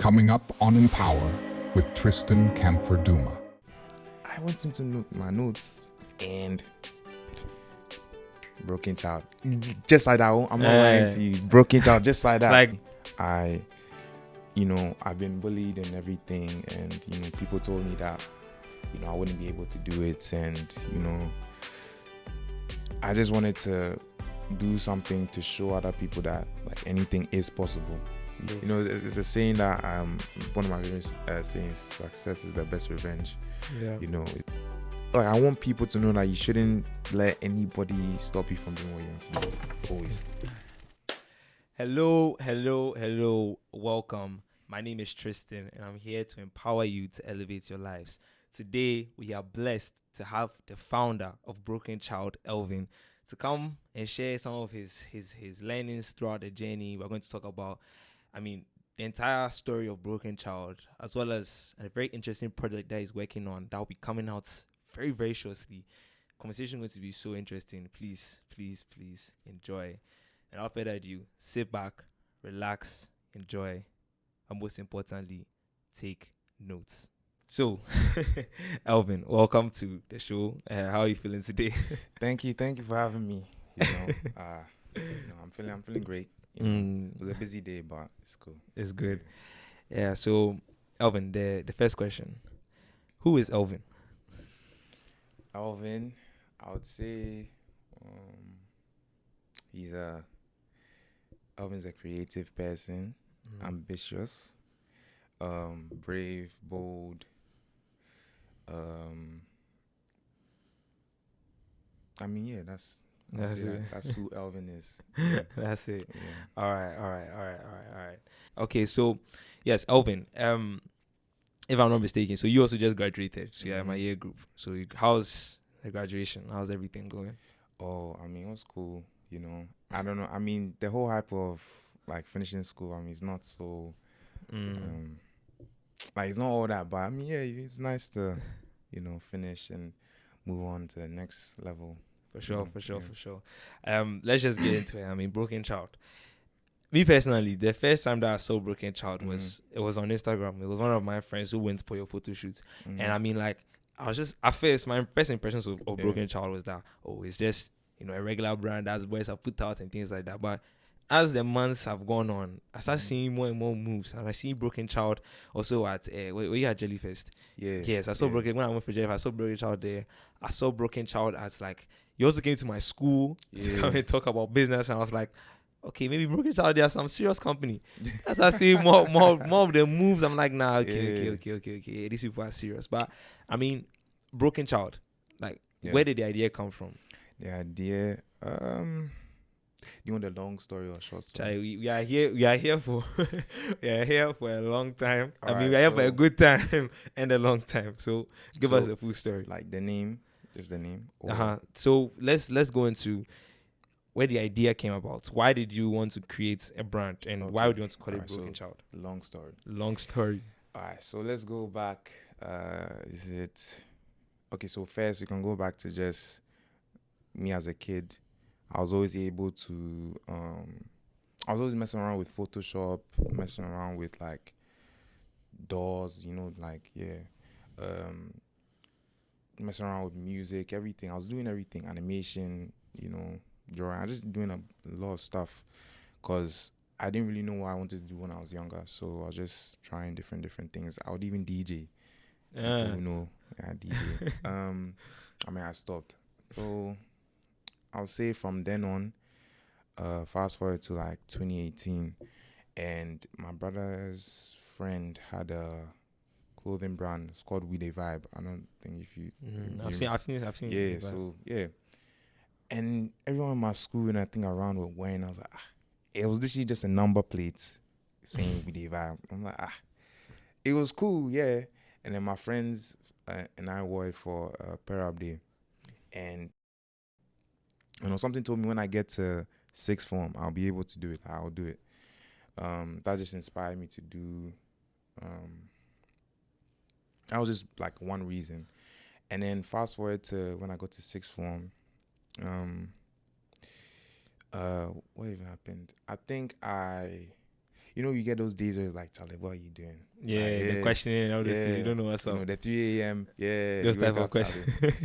Coming up on Empower with Tristan Canfor-Dumas. I went into my notes and broken child. Just like that. I'm not lying to you. Broken child, just like that. Like, I've been bullied and everything, and people told me that I wouldn't be able to do it, and I just wanted to do something to show other people that like anything is possible. yes. It's a saying that one of my favorite sayings: success is the best revenge. Yeah. Like, I want people to know that you shouldn't let anybody stop you from doing what you want to do. Always. Hello. Welcome. My name is Tristan, and I'm here to empower you to elevate your lives. Today, we are blessed to have the founder of Broken Child, Elvin, to come and share some of his learnings throughout the journey. We're going to talk about, the entire story of Broken Child, as well as a very interesting project that he's working on that will be coming out very, very shortly. Conversation going to be so interesting. Please enjoy. And without further ado, sit back, relax, enjoy, and most importantly, take notes. So, Elvin, welcome to the show. How are you feeling today? Thank you for having me. I'm feeling great. It was a busy day, but it's cool. It's good. Yeah. So, Elvin, the first question: who is Elvin? Elvin, I would say, Elvin's a creative person, ambitious, brave, bold. That's who Elvin is. Yeah. That's it. Yeah. All right. Okay, so yes, Elvin. If I'm not mistaken, so you also just graduated. So yeah, my year group. So how's the graduation? How's everything going? Oh, it was cool. I don't know. The whole hype of like finishing school. It's not so. It's not all that, but it's nice to, finish and move on to the next level. For sure. Let's just get into it. Broken Child. Me personally, the first time that I saw Broken Child was on Instagram. It was one of my friends who went for your photo shoot, and I was just at first my first impressions of Broken Child was that it's just a regular brand that boys have put out and things like that. But as the months have gone on, I start seeing more and more moves, and I see Broken Child also at where you had Jellyfest. Yes, I saw Broken when I went for Jellyfest. I saw Broken Child there. I saw Broken Child as like you also came to my school to come and talk about business, and I was like, okay, maybe Broken Child, they are some serious company. As I see more of the moves, I'm like, nah, okay. These people are serious. But Broken Child, where did the idea come from? The idea, you want the long story or short story? We are here for a long time. All we right, are here for a good time and a long time. So give us the full story. Like the name, is the name. So let's go into where the idea came about. Why did you want to create a brand, and why would you want to call it Broken Child? Long story. All right, so let's go back. So first we can go back to just me as a kid. I was always able to I was always messing around with Photoshop, messing around with like DAWs, messing around with music, everything. I was doing everything, animation, drawing. I just doing a lot of stuff because I didn't really know what I wanted to do when I was younger. So I was just trying different things. I would even DJ. People DJ. I stopped. So I would say from then on, fast forward to like 2018, and my brother's friend had a clothing brand. It's called We Dey Vibe. I don't think if you. I've seen Yeah. So yeah. And everyone in my school and I think around were wearing. I was like, it was literally just a number plate saying We Dey Vibe. I'm like, it was cool, yeah. And then my friends and I wore it for pair up day, and something told me when I get to sixth form, I'll be able to do it. I'll do it. That just inspired me to do. That was just like one reason. And then fast forward to when I got to sixth form. What even happened? I think you get those days where it's like, Charlie, what are you doing? Yeah, Like, the questioning and all this thing. You don't know what's up. The 3 a.m. Yeah, Those you type wake of up, questions. Charlie.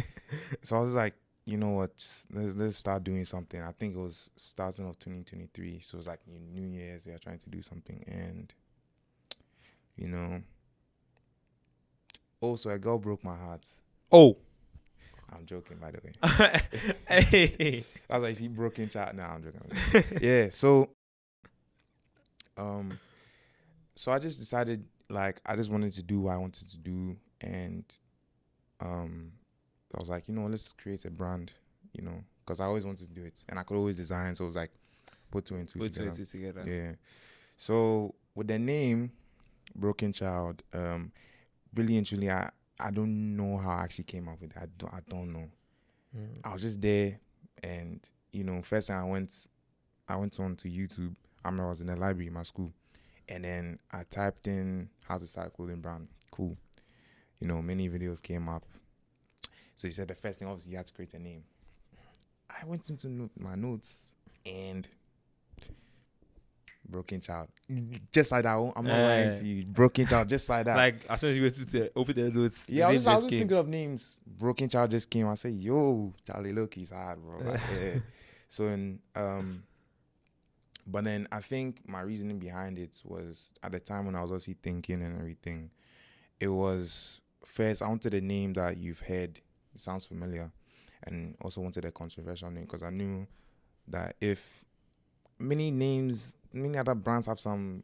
So I was like, you know what? Let's start doing something. I think it was starting of 2023. So it was like New Year's. They are trying to do something, and also a girl broke my heart. Oh. I'm joking, by the way. Hey. I was like, see, broken child. Now I'm joking. Yeah. So so I just decided, like, I just wanted to do what I wanted to do, and I was like, let's create a brand, because I always wanted to do it, and I could always design. So it was like, put two and two together. Yeah. So with the name Broken Child, really and truly, I don't know how I actually came up with it. I don't know. I was just there, and first time I went on to YouTube. I remember I was in the library in my school, and then I typed in how to start a clothing brand. Cool. Many videos came up. So he said the first thing, obviously, you had to create a name. I went into my notes, and Broken Child. Just like that. I'm not lying to you. Broken Child, just like that. Like, as soon as you went to open the notes. Yeah, I was just thinking of names. Broken Child just came. I said, yo, Charlie, look, he's hard, bro. Like, yeah. So, but then I think my reasoning behind it was, at the time when I was also thinking and everything, it was, first, I wanted a name that you've heard. It sounds familiar. And also wanted a controversial name, because I knew that if many other brands have some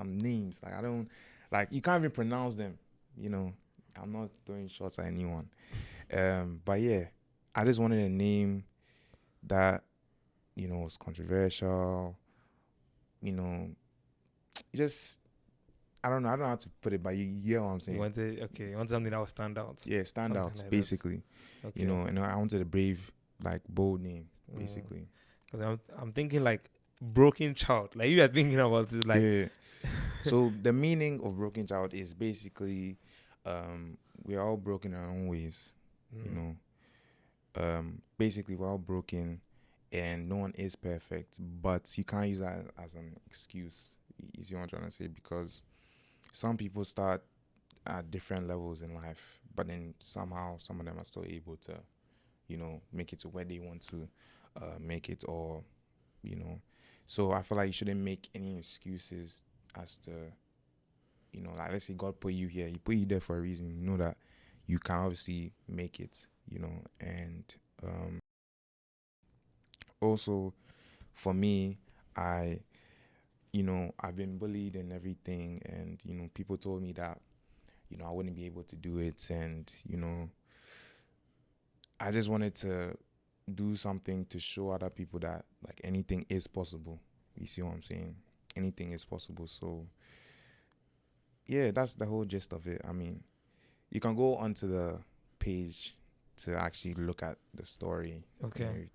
names, like, I don't, like, you can't even pronounce them, I'm not throwing shots at anyone. But yeah, I just wanted a name that, was controversial, just, I don't know how to put it, but you get what I'm saying. You want something that will stand out. Yeah, stand out, like basically. Okay. And I wanted a brave, like, bold name, basically. Because I'm thinking, like, Broken Child. Like, you are thinking about it, like. Yeah. So the meaning of Broken Child is basically, we're all broken in our own ways, basically we're all broken, and no one is perfect, but you can't use that as an excuse. You see what I'm trying to say? Because some people start at different levels in life, but then somehow some of them are still able to, make it to where they want to make it, or, So I feel like you shouldn't make any excuses as to, like, let's say God put you here. He put you there for a reason. You know that you can obviously make it, and also for me, I've been bullied and everything, and people told me that I wouldn't be able to do it, and I just wanted to do something to show other people that, like, anything is possible. You see what I'm saying? Anything is possible. So yeah, that's the whole gist of it. I mean, you can go onto the page to actually look at the story. Okay.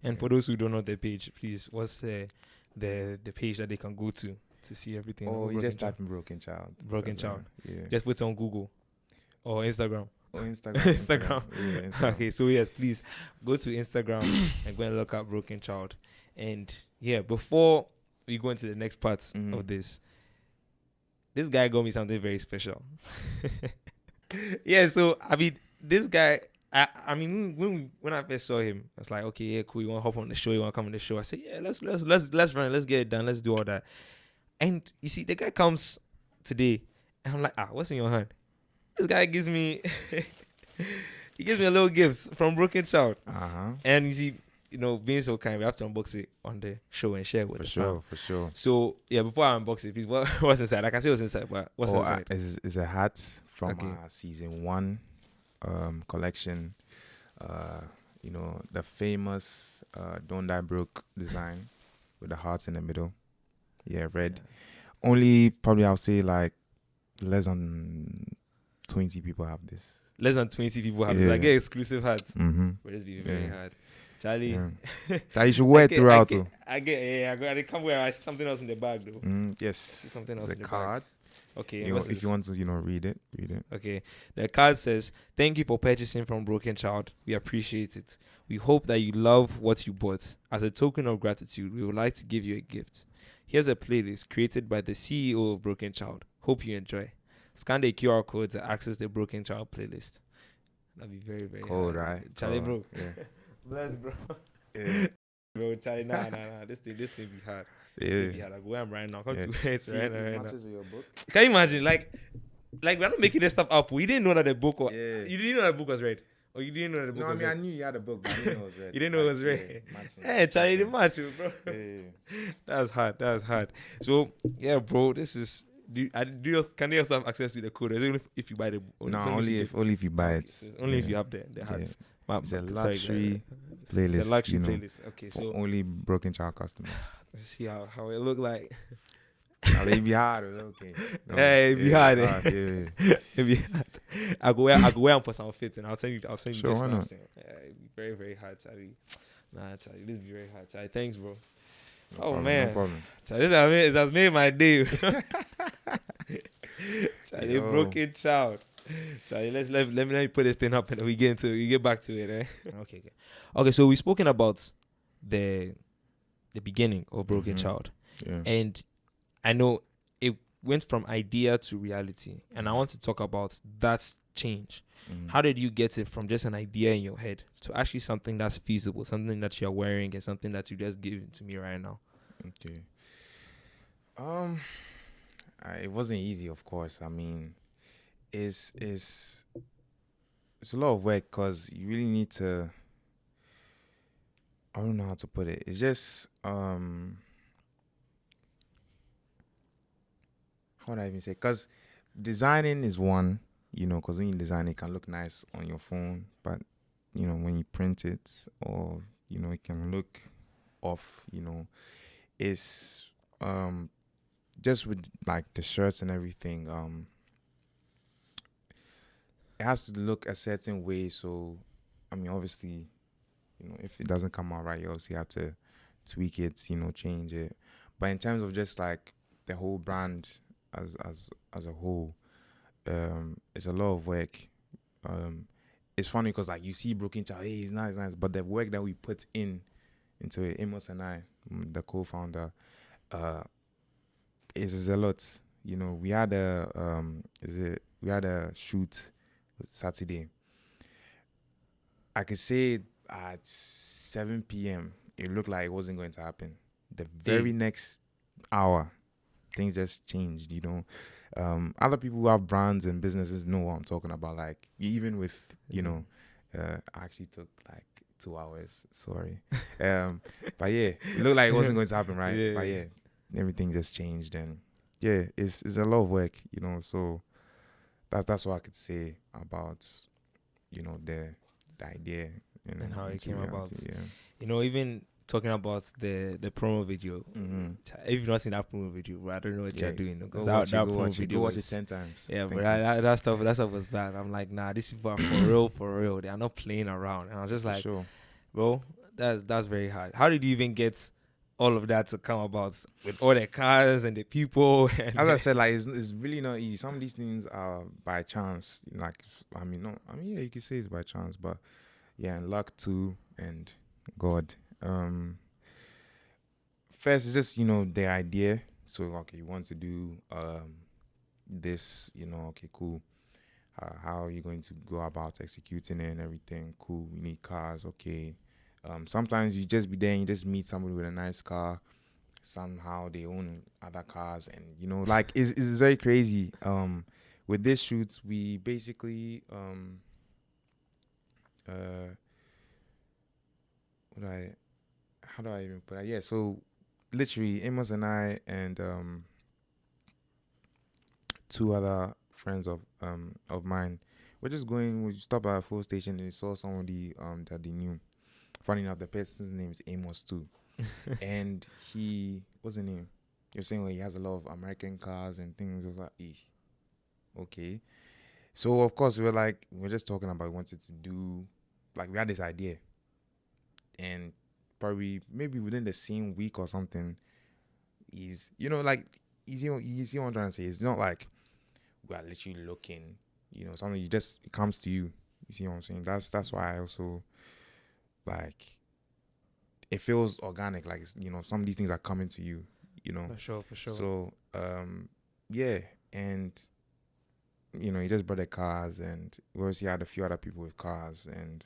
And for those who don't know the page, please, what's the page that they can go to see everything? Oh, you just type in Broken Child. Broken Child. Yeah. Just put it on Google or Instagram. Instagram. Yeah, Instagram. Okay, so yes, please go to Instagram and go and look up Broken Child. And yeah, before we go into the next parts of this guy got me something very special. Yeah, so I mean, this guy, I mean, when I first saw him, I was like, okay, yeah, cool. You want to hop on the show? You want to come on the show? I said, yeah, let's run, let's get it done, let's do all that. And you see, the guy comes today, and I'm like, what's in your hand? This guy gives me, he gives me a little gift from Broken Child. And you see, being so kind, we have to unbox it on the show and share it with the For sure. So yeah, before I unbox it, please, what's inside? I can say what's inside, but what's inside? It's a hat from season 1 collection. The famous Don't Die Broke design with the hearts in the middle. Yeah, red. Yeah. Only probably I'll say like less than 20 people have this. Less than 20 people have this. I get exclusive hats. Mm-hmm. But it's be very hard. Charlie. That you should wear it throughout too. I can't wear. I see something else in the bag though. Yes. Something else in the card. Bag. Okay. If you want to, read it. Okay. The card says, "Thank you for purchasing from Broken Child. We appreciate it. We hope that you love what you bought. As a token of gratitude, we would like to give you a gift. Here's a playlist created by the CEO of Broken Child. Hope you enjoy. Scan the QR code to access the Broken Child playlist. That'd be very, very Cold, hard. right? Charlie, Cold. bro. Yeah. Bless, bro. Yeah. Bro, Charlie, nah. This thing be hard. Yeah. This be hard. Like where I'm right now. Come Yeah. to where it's right now. Matches with your book. Can you imagine? Like we're not making this stuff up. We didn't know that the book was. Yeah. You didn't know that the book was read. Or you didn't know that the book No, I was mean, I read. knew you had a book, but I didn't know it was red. You didn't know it was red. Matching. Hey, Charlie, the match, bro. Yeah. That's hard. So yeah, bro, this is. Can they also have access to the code? Or is it only if you buy the book? No, only if you buy it. So it's only if you have the hats. It's a luxury playlist. It's a luxury you know, playlist. Okay, for so only Broken Child customers. let's see how it look like. Now, they be hard, okay. No, Hey, it be hard, eh? yeah. It'd be hard. I go wear them for some fits, and I'll send you. Sure, why not? Yeah, it'd be very, very hard, Charlie. Nah, Charlie, this be very hard, Charlie. Thanks, bro. No Oh, problem, man. No problem. Charlie, this has made my day. Charlie, Yo. Broken Child. Charlie, let me put this thing up and then we get back to it, eh? Okay. So we've spoken about the beginning of Broken Child, Yeah. and I know it went from idea to reality, and I want to talk about that change. How did you get it from just an idea in your head to actually something that's feasible, something that you're wearing, and something that you just giving to me right now? Okay. It wasn't easy, of course. I mean, it's a lot of work because you really need to. I don't know how to put it. It's just how would I even say? Because designing is one, because when you design it can look nice on your phone, but when you print it or it can look off. It's just with like the shirts and everything. It has to look a certain way. So, I mean, obviously, if it doesn't come out right, you obviously have to tweak it, change it. But in terms of just like the whole brand as a whole, it's a lot of work. It's funny because like you see Broken Child, hey, it's nice, but the work that we put into it, Amos and I, the co-founder, is a lot. We had a shoot Saturday. I could say at 7 p.m. it looked like it wasn't going to happen. The very next hour, things just changed. Other people who have brands and businesses know what I'm talking about. Like even with I actually took like 2 hours. Sorry, but yeah, it looked like it wasn't going to happen, right? Yeah. But yeah, everything just changed, and yeah, it's a lot of work, So that's what I could say about the idea And how it into came about. Yeah. Even talking about the promo video. If you've not seen that promo video, bro, I don't know what you're doing. Because that promo video Go watch was, it 10 times. yeah, Thank but you. that stuff was bad. I'm like, nah, these people are for real. They are not playing around. And I was just For like, sure. bro, that's very hard. How did you even get all of that to come about with all the cars and the people? And As I said, like it's really not easy. Some of these things are by chance. Like yeah, you could say it's by chance, but yeah, and luck too, and God. First, it's just the idea. So okay, you want to do this. Okay, cool. How are you going to go about executing it and everything? Cool. We need cars. Okay. Sometimes you just be there and you just meet somebody with a nice car. Somehow they own other cars, and like it's very crazy. With this shoots, we basically how do I even put it? Yeah, so literally Amos and I and 2 other friends of mine, we're just going. We stopped at a fuel station and we saw somebody that they knew. Funny enough, the person's name is Amos too. And what's the name? You're saying he has a lot of American cars and things. I was like, okay. So of course we're just talking about we wanted to do, like we had this idea, and probably maybe within the same week or something, like you see what I'm trying to say. It's not like we are literally looking, something it comes to you. You see what I'm saying? That's why I also like it feels organic. Like some of these things are coming to you. you know. For sure. So yeah, and you know, he just brought the cars, and we obviously had a few other people with cars, and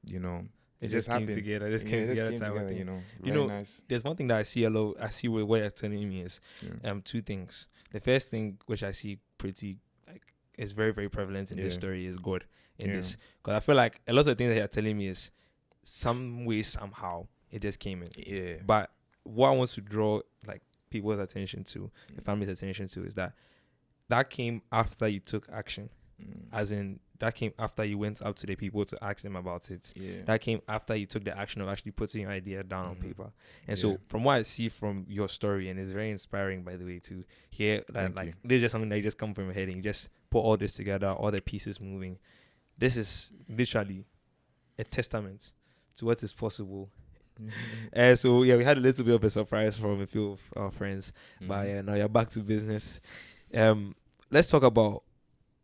you know, It just just came happened. together. It just Yeah, came it just together. came Type of together. thing. You know, You very know, nice. there's one thing that I see a lot. I see what you're telling me is Yeah. two things. The first thing which I see pretty like is very very prevalent in this Yeah. story is God in Yeah. this, because I feel like a lot of things that you're telling me is some way somehow it just came in. Yeah. But what I want to draw like people's attention to, the family's attention to, is that came after you took action. As in, that came after you went out to the people to ask them about it. Yeah. That came after you took the action of actually putting your idea down on paper. And Yeah. so, from what I see from your story, and it's very inspiring, by the way, to hear that, Thank you. this is just something that you just come from your head and you just put all this together, all the pieces moving. This is literally a testament to what is possible. So, yeah, we had a little bit of a surprise from a few of our friends. But yeah, now you're back to business. Let's talk about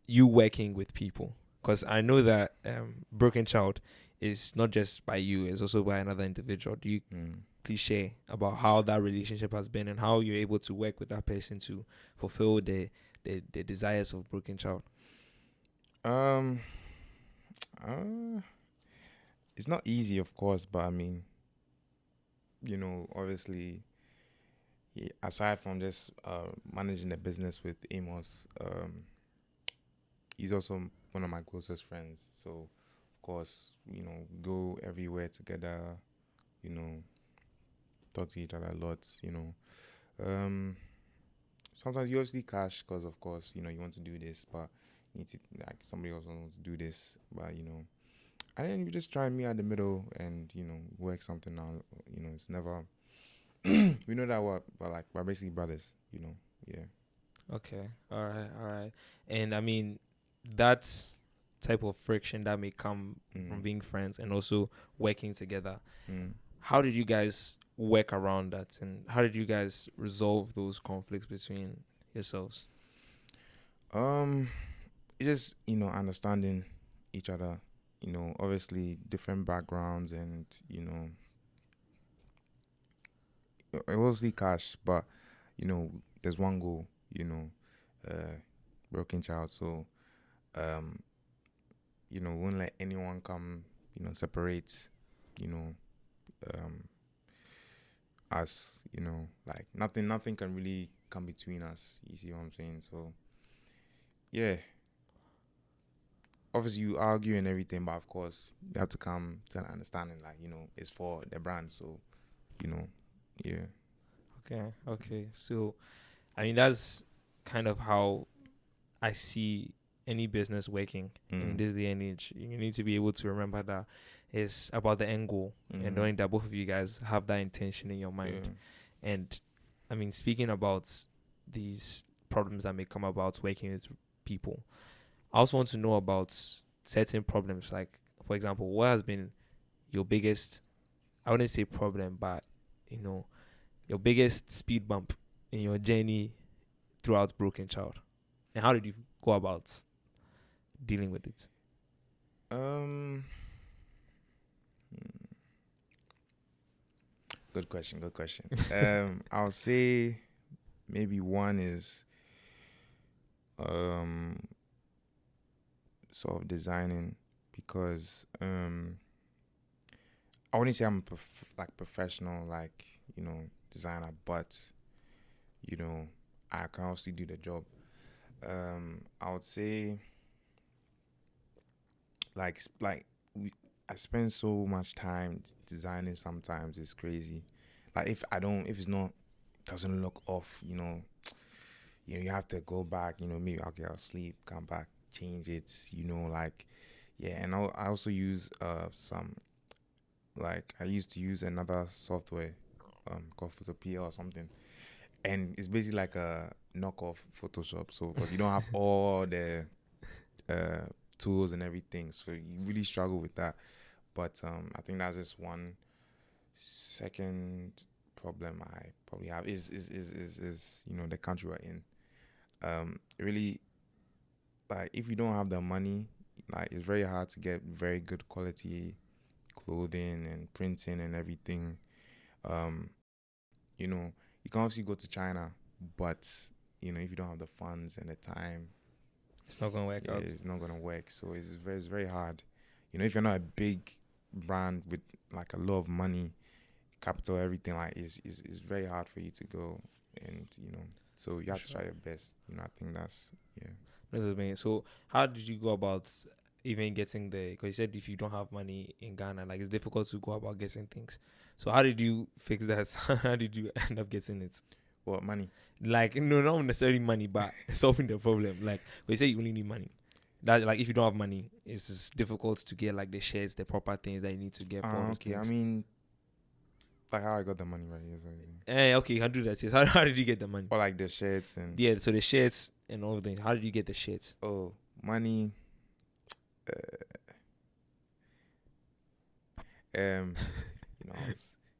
you working with people, because I know that Broken Child is not just by you, it's also by another individual. Do you please share about how that relationship has been and how you're able to work with that person to fulfill the desires of Broken Child? It's not easy, of course, but I mean, you know, obviously, aside from just managing the business with Amos, he's also one of my closest friends. So, of course, you know, we go everywhere together, you know, talk to each other a lot, you know. Sometimes you obviously clash because, of course, you know, you want to do this, but you need to, like, somebody else wants to do this, but, you know. And then you just try and meet at the middle and, you know, work something out. You know, it's never, we know that we're basically brothers, you know, yeah. Okay, all right. And I mean, that type of friction that may come from being friends and also working together, how did you guys work around that, and how did you guys resolve those conflicts between yourselves? It's just, you know, understanding each other, you know, obviously different backgrounds, and, you know, it was the cash, but, you know, there's one goal, you know, Broken Child. So, you know, won't let anyone come, you know, separate, you know, us, you know, like nothing can really come between us. You see what I'm saying? So, yeah. Obviously, you argue and everything, but of course, you have to come to an understanding, like, you know, it's for the brand. So, you know, yeah. Okay. So, I mean, that's kind of how I see any business working in this day and age. You need to be able to remember that it's about the end goal and knowing that both of you guys have that intention in your mind. Yeah. And I mean, speaking about these problems that may come about working with people, I also want to know about certain problems. Like, for example, what has been your biggest, I wouldn't say problem, but, you know, your biggest speed bump in your journey throughout Broken Child? And how did you go about dealing with it? Good question. I'll say maybe one is sort of designing, because I wouldn't say I'm professional, like, you know, designer, but, you know, I can also do the job. I would say I spend so much time designing. Sometimes it's crazy. Like, if it's not, doesn't look off, you know, you have to go back, you know, maybe I'll sleep, come back, change it, you know, like, yeah. And I also use some, like, I used to use another software called Photopia or something, and it's basically like a knockoff Photoshop. So, because you don't have all the tools and everything, so you really struggle with that. But I think that's just one. Second problem I probably have is you know, the country we're in. Really, like, if you don't have the money, like, it's very hard to get very good quality clothing and printing and everything. you know, you can obviously go to China, but you know, if you don't have the funds and the time, It's not gonna work yeah, out. it's not gonna work. So it's very hard. You know, if you're not a big brand with like a lot of money, capital, everything, like is very hard for you to go. And you know, so you have to try your best. You know, I think that's yeah. That's the thing. So how did you go about even getting there? Because you said if you don't have money in Ghana, like it's difficult to go about getting things. So how did you fix that? How did you end up getting it? What money? Like no, not necessarily money, but solving the problem. Like you say, you only need money. That like if you don't have money, it's just difficult to get like the shares, the proper things that you need to get for all those Okay, I things. mean, like how I got the money right here. So, Okay, you can do that. Yes. How did you get the money? or like the shirts and Yeah, so the shirts and all the things. How did you get the shirts? oh money. You know,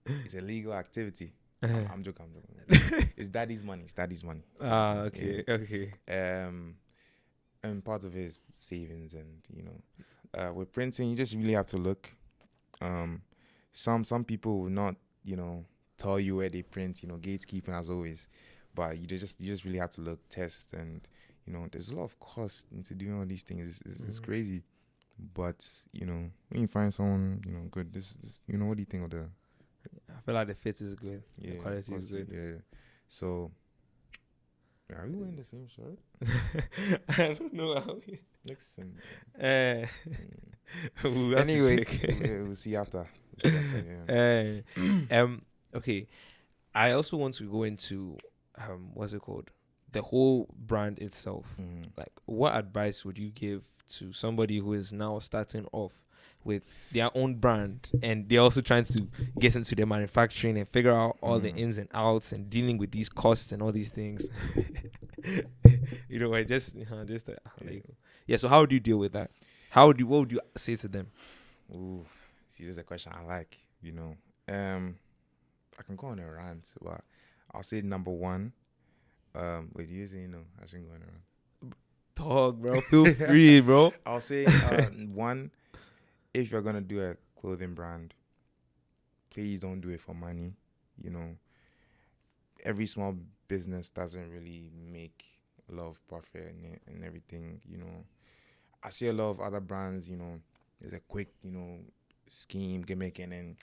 it's a legal activity. I'm joking. It's daddy's money. It's daddy's money. Okay, Yeah. okay. And part of it is savings, and you know, with printing, you just really have to look. Some people will not, you know, tell you where they print. You know, gatekeeping as always, but you just really have to look, test, and you know, there's a lot of cost into doing all these things. It's crazy, but you know, when you find someone, you know, good, this you know, what do you think of the? I feel like the fit is good. Yeah, The quality is good. Yeah. So, are we wearing the same shirt? I don't know how. Next time. We'll have to Anyway, check. we'll see after. Yeah. Okay. I also want to go into what's it called? The whole brand itself. Mhm. Like, what advice would you give to somebody who is now starting off with their own brand and they're also trying to get into the manufacturing and figure out all the ins and outs and dealing with these costs and all these things? You know, I just yeah. So how do you deal with that? What would you say to them? Ooh, see, this is a question I like. You know, I can go on a rant, but I'll say number one. Wait, you say no? I shouldn't go on a rant. Talk, bro. Feel free, bro. I'll say one. If you're gonna do a clothing brand, please don't do it for money. You know, every small business doesn't really make a lot of profit and everything. You know, I see a lot of other brands. You know, there's a quick, you know, scheme gimmick, and then,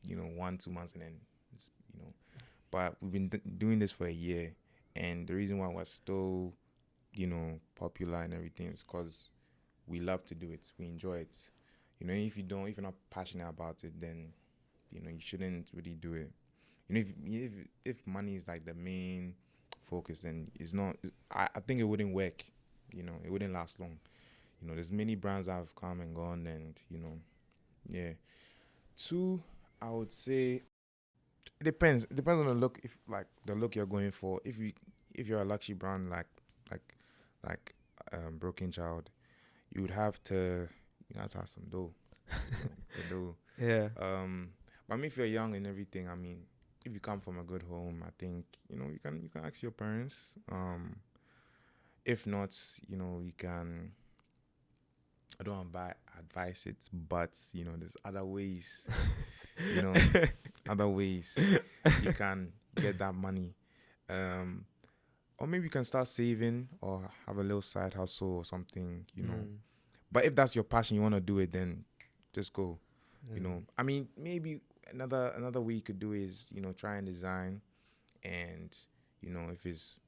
you know, 1-2 months, and then it's, you know. But we've been doing this for a year, and the reason why we're still, you know, popular and everything is because we love to do it. We enjoy it. You know, if you're not passionate about it, then, you know, you shouldn't really do it. You know, if money is like the main focus, then it's not. I think it wouldn't work. You know, it wouldn't last long. You know, there's many brands that have come and gone, and you know, yeah. Two, I would say, it depends. It depends on the look. If like the look you're going for, if you're a luxury brand like Broken Child, you would have to have some dough. The dough. Yeah. But I mean, if you're young and everything, I mean, if you come from a good home, I think, you know, you can ask your parents. If not, you know, you can. I don't want to advise it, but you know, there's other ways. You know, other ways you can get that money. Or maybe you can start saving or have a little side hustle or something. You know. But if that's your passion, you want to do it, then just go. You know, I mean, maybe another way you could do is, you know, try and design, and you know, if it's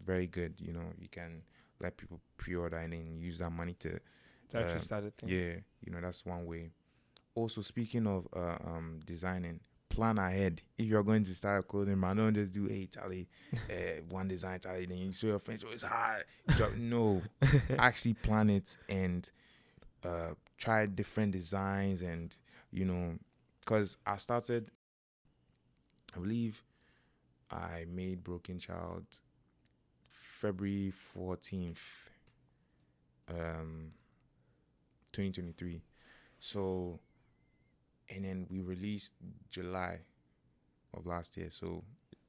very good, you know, you can let people pre-order and then use that money to actually start a thing. Yeah, you know, that's one way. Also, speaking of designing, plan ahead. If you're going to start a clothing brand, don't just do, hey, Charlie, one design, Charlie, then you show your friends, oh, it's hard. No, actually plan it and try different designs, and, you know, because I believe I made Broken Child February 14th, 2023. So, and then we released July of last year. So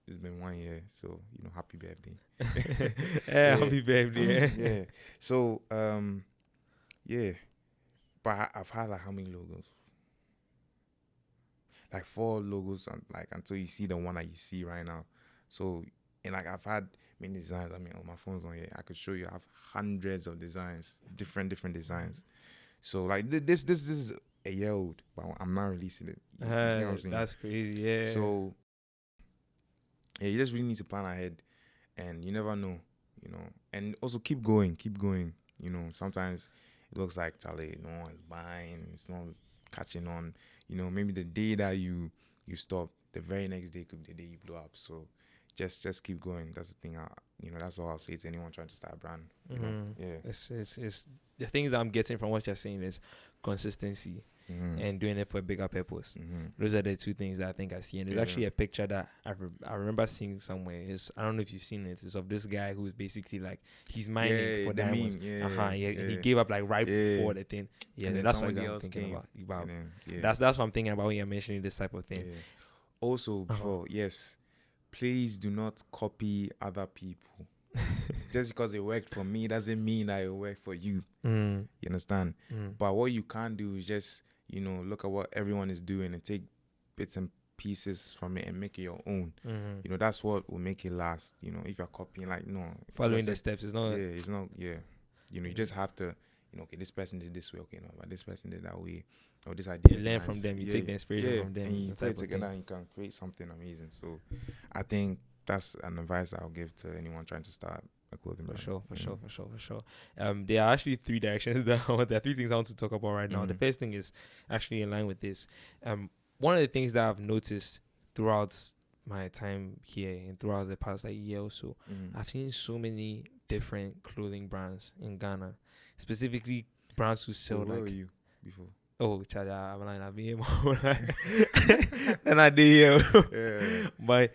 it's been 1 year. So, you know, happy birthday. Yeah, happy birthday. Yeah. So, yeah. But I've had like how many logos? like 4 logos, and like until you see the one that you see right now. So, and like I've had many designs. I mean, on my phone's on here. I could show you. I have hundreds of designs, different designs. So like this is a year old, but I'm not releasing it. You see what I'm saying? That's crazy. Yeah. So yeah, you just really need to plan ahead, and you never know, And also keep going. Sometimes it looks like Charlie, no one's buying, it's not catching on. Maybe the day that you stop, the very next day could be the day you blow up. So just keep going. That's the thing. That's all I'll say to anyone trying to start a brand. Yeah. It's the things that I'm getting from what you're saying is consistency. And doing it for a bigger purpose. Those are the two things that I think I see. And there's actually a picture that I remember seeing somewhere. I don't know if you've seen it. It's of this guy who's basically like he's mining for diamonds. He gave up like right before the thing. Yeah, that's what I'm thinking about. That's what I'm thinking about when you're mentioning this type of thing. Yeah. Also, before please do not copy other people. Just because it worked for me doesn't mean that it worked for you. You understand? But what you can't do is just look at what everyone is doing and take bits and pieces from it and make it your own. That's what will make it last. If you're copying, like, no. Following the steps is not... Yeah, it's not, you just have to, okay, this person did this way, okay, no, but this person did that way. Or this idea you learn from them, you take the inspiration from them. And you put it together and you can create something amazing. So I think that's an advice I'll give to anyone trying to start a clothing brand. For sure. There are actually 3 directions there are 3 things I want to talk about right now. The first thing is actually in line with this. One of the things that I've noticed throughout my time here and throughout the past year or so, I've seen so many different clothing brands in Ghana, specifically brands who sell where were you before? Oh, Chaja, I've been here and I did here. But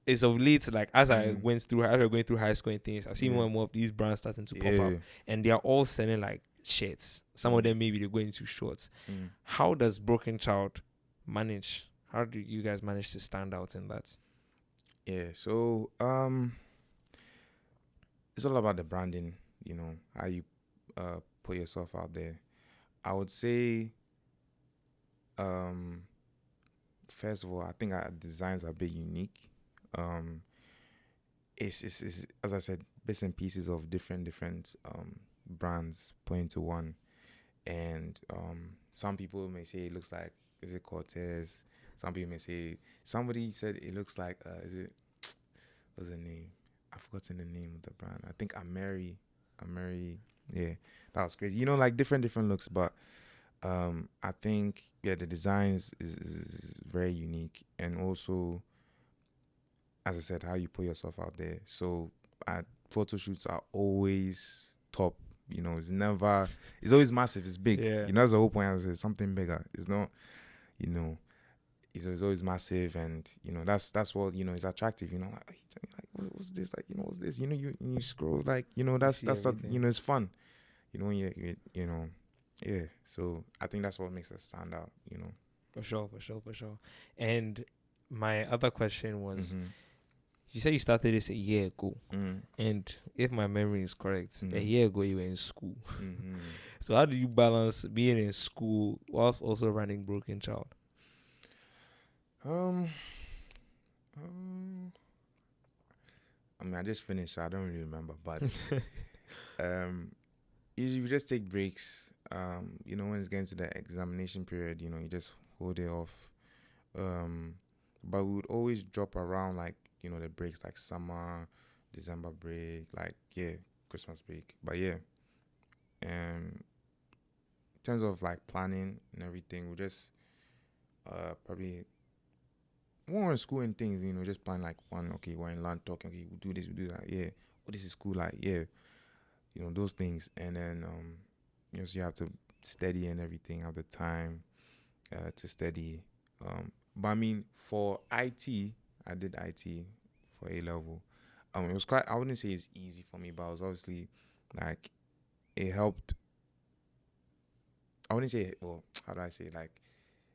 it's of late, like as I went through high school and things, I see more and more of these brands starting to pop up, and they are all selling like shirts. Some of them maybe they're going to shorts. How does Broken Child manage? How do you guys manage to stand out in that? Yeah, so it's all about the branding. How you put yourself out there. I would say, first of all, I think our designs are a bit unique. It's as I said, bits and pieces of different brands put into one, and some people may say it looks like, is it Cortez? Some people may say, somebody said it looks like what's the name? I've forgotten the name of the brand. I think Ameri. Yeah, that was crazy. Like different looks, but I think the designs is very unique, and also, as I said, how you put yourself out there. So photo shoots are always top. It's always massive. It's big. That's the whole point. I said something bigger. It's not, it's always massive, and that's what is attractive. Like what's this? Like what's this? You scroll, like that's it's fun. Yeah. So I think that's what makes us stand out. For sure. And my other question was, you said you started this a year ago, and if my memory is correct, a year ago you were in school. So how do you balance being in school whilst also running Broken Child? I just finished, so I don't really remember, but usually we just take breaks. When it's getting to the examination period, you just hold it off. But we would always drop around, like, the breaks, like summer, December break, like, Christmas break. But in terms of like planning and everything, we just probably more in school and things, just plan like we're in lunch talking, okay, we'll do this, we'll do that, this is cool, like, those things. And then so you have to study and everything, have the time to study. But I mean, for IT, I did IT for A level. It was quite, I wouldn't say it's easy for me, but it was obviously like, it helped. I wouldn't say, how do I say, like,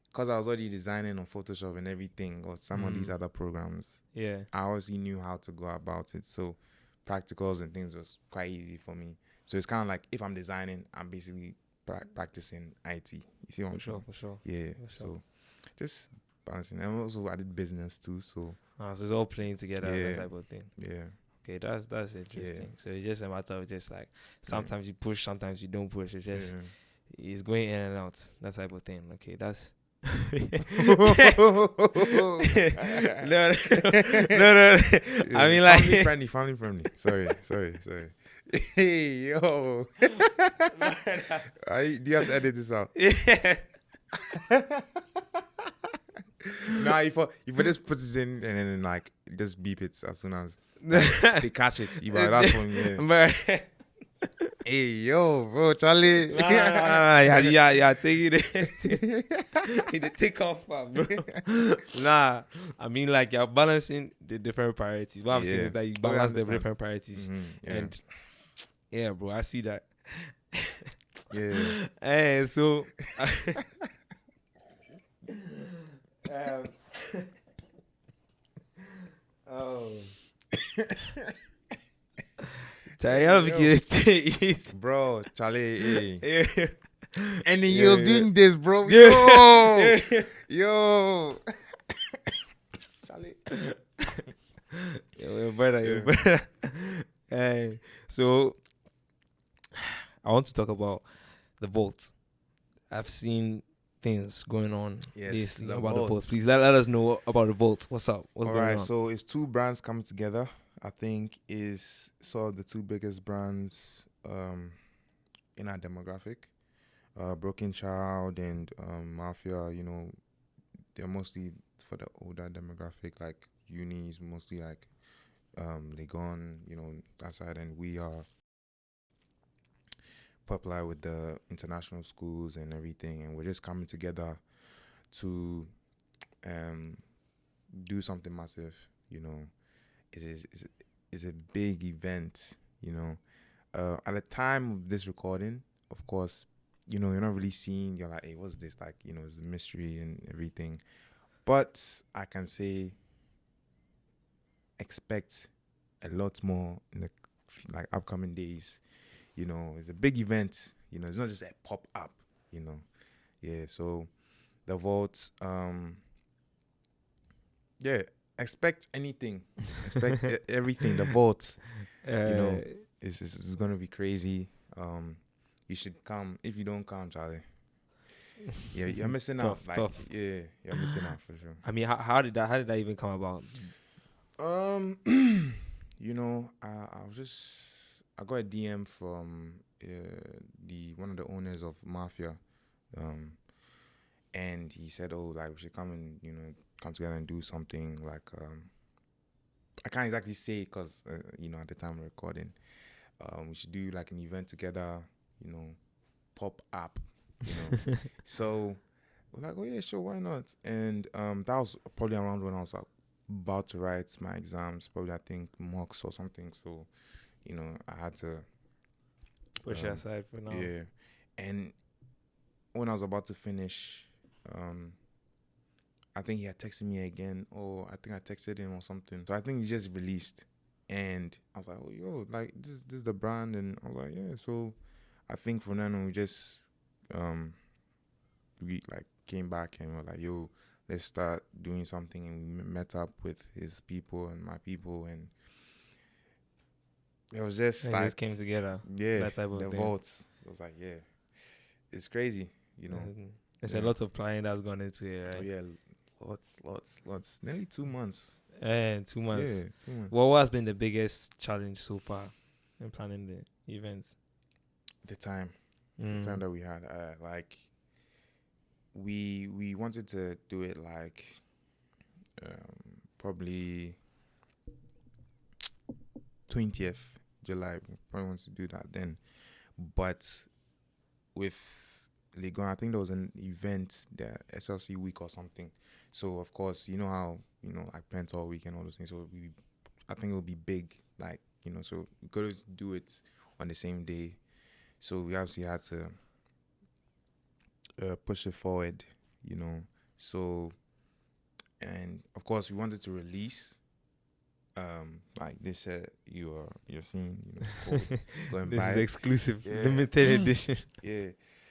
because I was already designing on Photoshop and everything, or some of these other programs. I obviously knew how to go about it. So practicals and things was quite easy for me. So it's kind of like, if I'm designing, I'm basically practicing IT. You see what I'm saying? For sure. Yeah. So just balancing. And also I did business too, so So it's all playing together, Yeah. that type of thing. yeah. Okay, that's interesting. So it's just a matter of just like sometimes you push, sometimes you don't push. It's just it's going in and out, that type of thing. Okay, that's no, no. I mean, like family friendly. Sorry. Hey yo, do you have to edit this out? yeah. Nah, if I just put this in and then like just beep it as soon as they catch it. That's one. Yeah. But Hey yo, bro, Charlie. yeah, taking it. They take off, bro. Nah, I mean, like you're balancing the different priorities. What I'm saying is that you balance the different priorities, and yeah, bro, I see that. Yeah. And so, oh. Bro, Charlie, hey. Yeah. And then you was doing this, bro. Yeah. Yo. Charlie. You're better. Hey, so I want to talk about the vault. I've seen things going on lately about the vault. Please let us know about the vault. What's up? What's going on? So it's two brands coming together. I think is sort of the two biggest brands in our demographic. Broken Child and Mafia, you know, they're mostly for the older demographic, like unis, mostly like they gone, you know, that side, and we are popular with the international schools and everything, and we're just coming together to do something massive, you know. It's a big event, you know. At the time of this recording, of course, you know, you're not really seeing, you're like, hey, what's this? Like, you know, it's a mystery and everything. But I can say expect a lot more in the like upcoming days. You know, it's a big event. You know, it's not just a pop-up, you know. Yeah, so the vault, expect anything. Expect everything. The vault, you know, is going to be crazy. You should come. If you don't come, Charlie, yeah, you're missing out. Tough. Yeah, you're missing out for sure. I mean, how did that even come about? You know, I got a DM from one of the owners of Mafia, and he said, "Oh, like we should come and come together and do something." Like, I can't exactly say because at the time we're recording, we should do like an event together. You know, pop up. You know, so we're like, "Oh yeah, sure, why not?" And that was probably around when I was about to write my exams, probably I think mocks or something. So, I had to push it aside for now. Yeah, and when I was about to finish, I think he had texted me again, or I think I texted him or something. So I think he just released, and I was like, "Oh, yo, like this is the brand," and I was like, "Yeah." So I think from then on, we just we like came back and we're like, "Yo, let's start doing something," and we met up with his people and my people, and it was just like just came together. Yeah, that type of the thing. vaults. It was like, yeah, it's crazy, It's a lot of planning that's gone into it, right? Oh yeah, lots. Nearly 2 months. And 2 months. Yeah, 2 months. What has been the biggest challenge so far in planning the events? The time that we had, like we wanted to do it like probably 20th July. We probably wanted to do that then, but with Legon, I think there was an event, the SLC week or something. So of course, you know how like Pentor week and all those things. So I think it would be big, like so we could always do it on the same day. So we obviously had to push it forward, So, and of course, we wanted to release, like they said, you're seeing, go and this buy is it. exclusive, Yeah. limited edition. Yeah.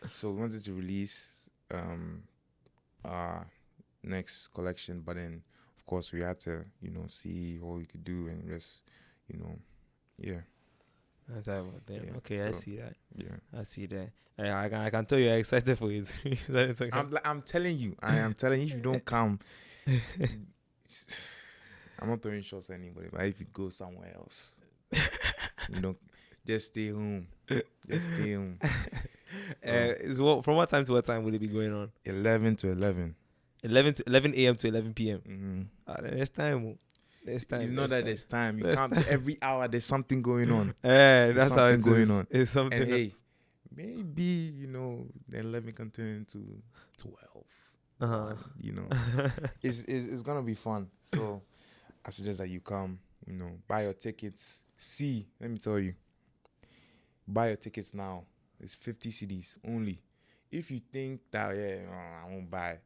So we wanted to release our next collection, but then of course we had to, see what we could do and just, yeah. That's how about that. Yeah, Okay, I so- see that. Yeah. I see that. I can tell you're excited for it. It's okay. I'm telling you, I am telling you, if you don't come, I'm not throwing shots at anybody, but if you go somewhere else, just stay home. Just stay home. From what time to what time will it be going on? 11 to 11. 11 a.m. to 11 p.m. Mm-hmm. There's time. There's time. It's not that there's time. You There's can't. time. Every hour there's something going on. That's how something it's going is. on. It's something. And hey, maybe the 11 can turn into 12. It's gonna be fun. So I suggest that you come. Buy your tickets. Let me tell you. Buy your tickets now. It's 50 CDs only. If you think that I won't buy,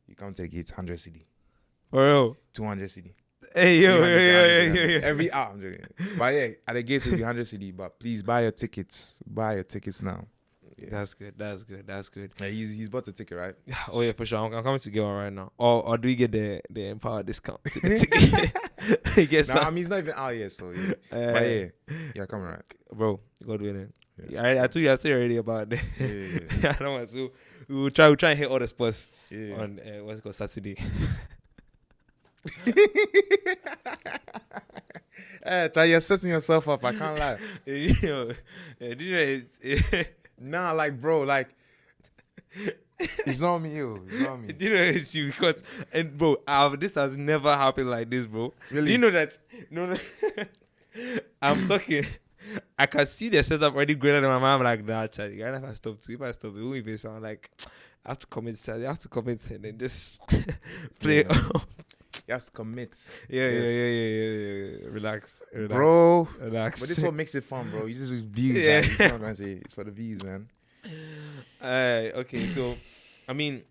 you come take it 100 CD, For real. 200 CD. Hey yo. 300 CD. Every hour. I'm joking. But yeah, at the gates will be 100 CD. But please buy your tickets. Buy your tickets now. Yeah. That's good. Yeah, he's bought the ticket, right? Oh yeah, for sure. I'm coming to get one right now. Or do we get the Empower discount to the ticket? He gets Nah, he's not even out yet, so yeah. But yeah, coming right. Bro, go do it then. Yeah. I told you already about that. Yeah. I don't want to. We'll try and hit all the spots Yeah. on what's it called, Saturday. Try you're setting yourself up. I can't lie. Did you know Nah, like bro, like it's not me, yo. It's not me. do you know it's you? Because and bro, this has never happened like this, bro. Really? Do you know that? No. I'm talking. I can see the setup already going on in my mind. I'm like, nah, Charlie, if I stop too, it won't even sound like I have to commit, Charlie. I have to commit and then just play. Yeah. You have to commit. Yeah. Relax. Bro. Relax. But this is what makes it fun, bro. You just views. Yeah. Like, it's not gonna say it's for the views, man. Okay, so I mean,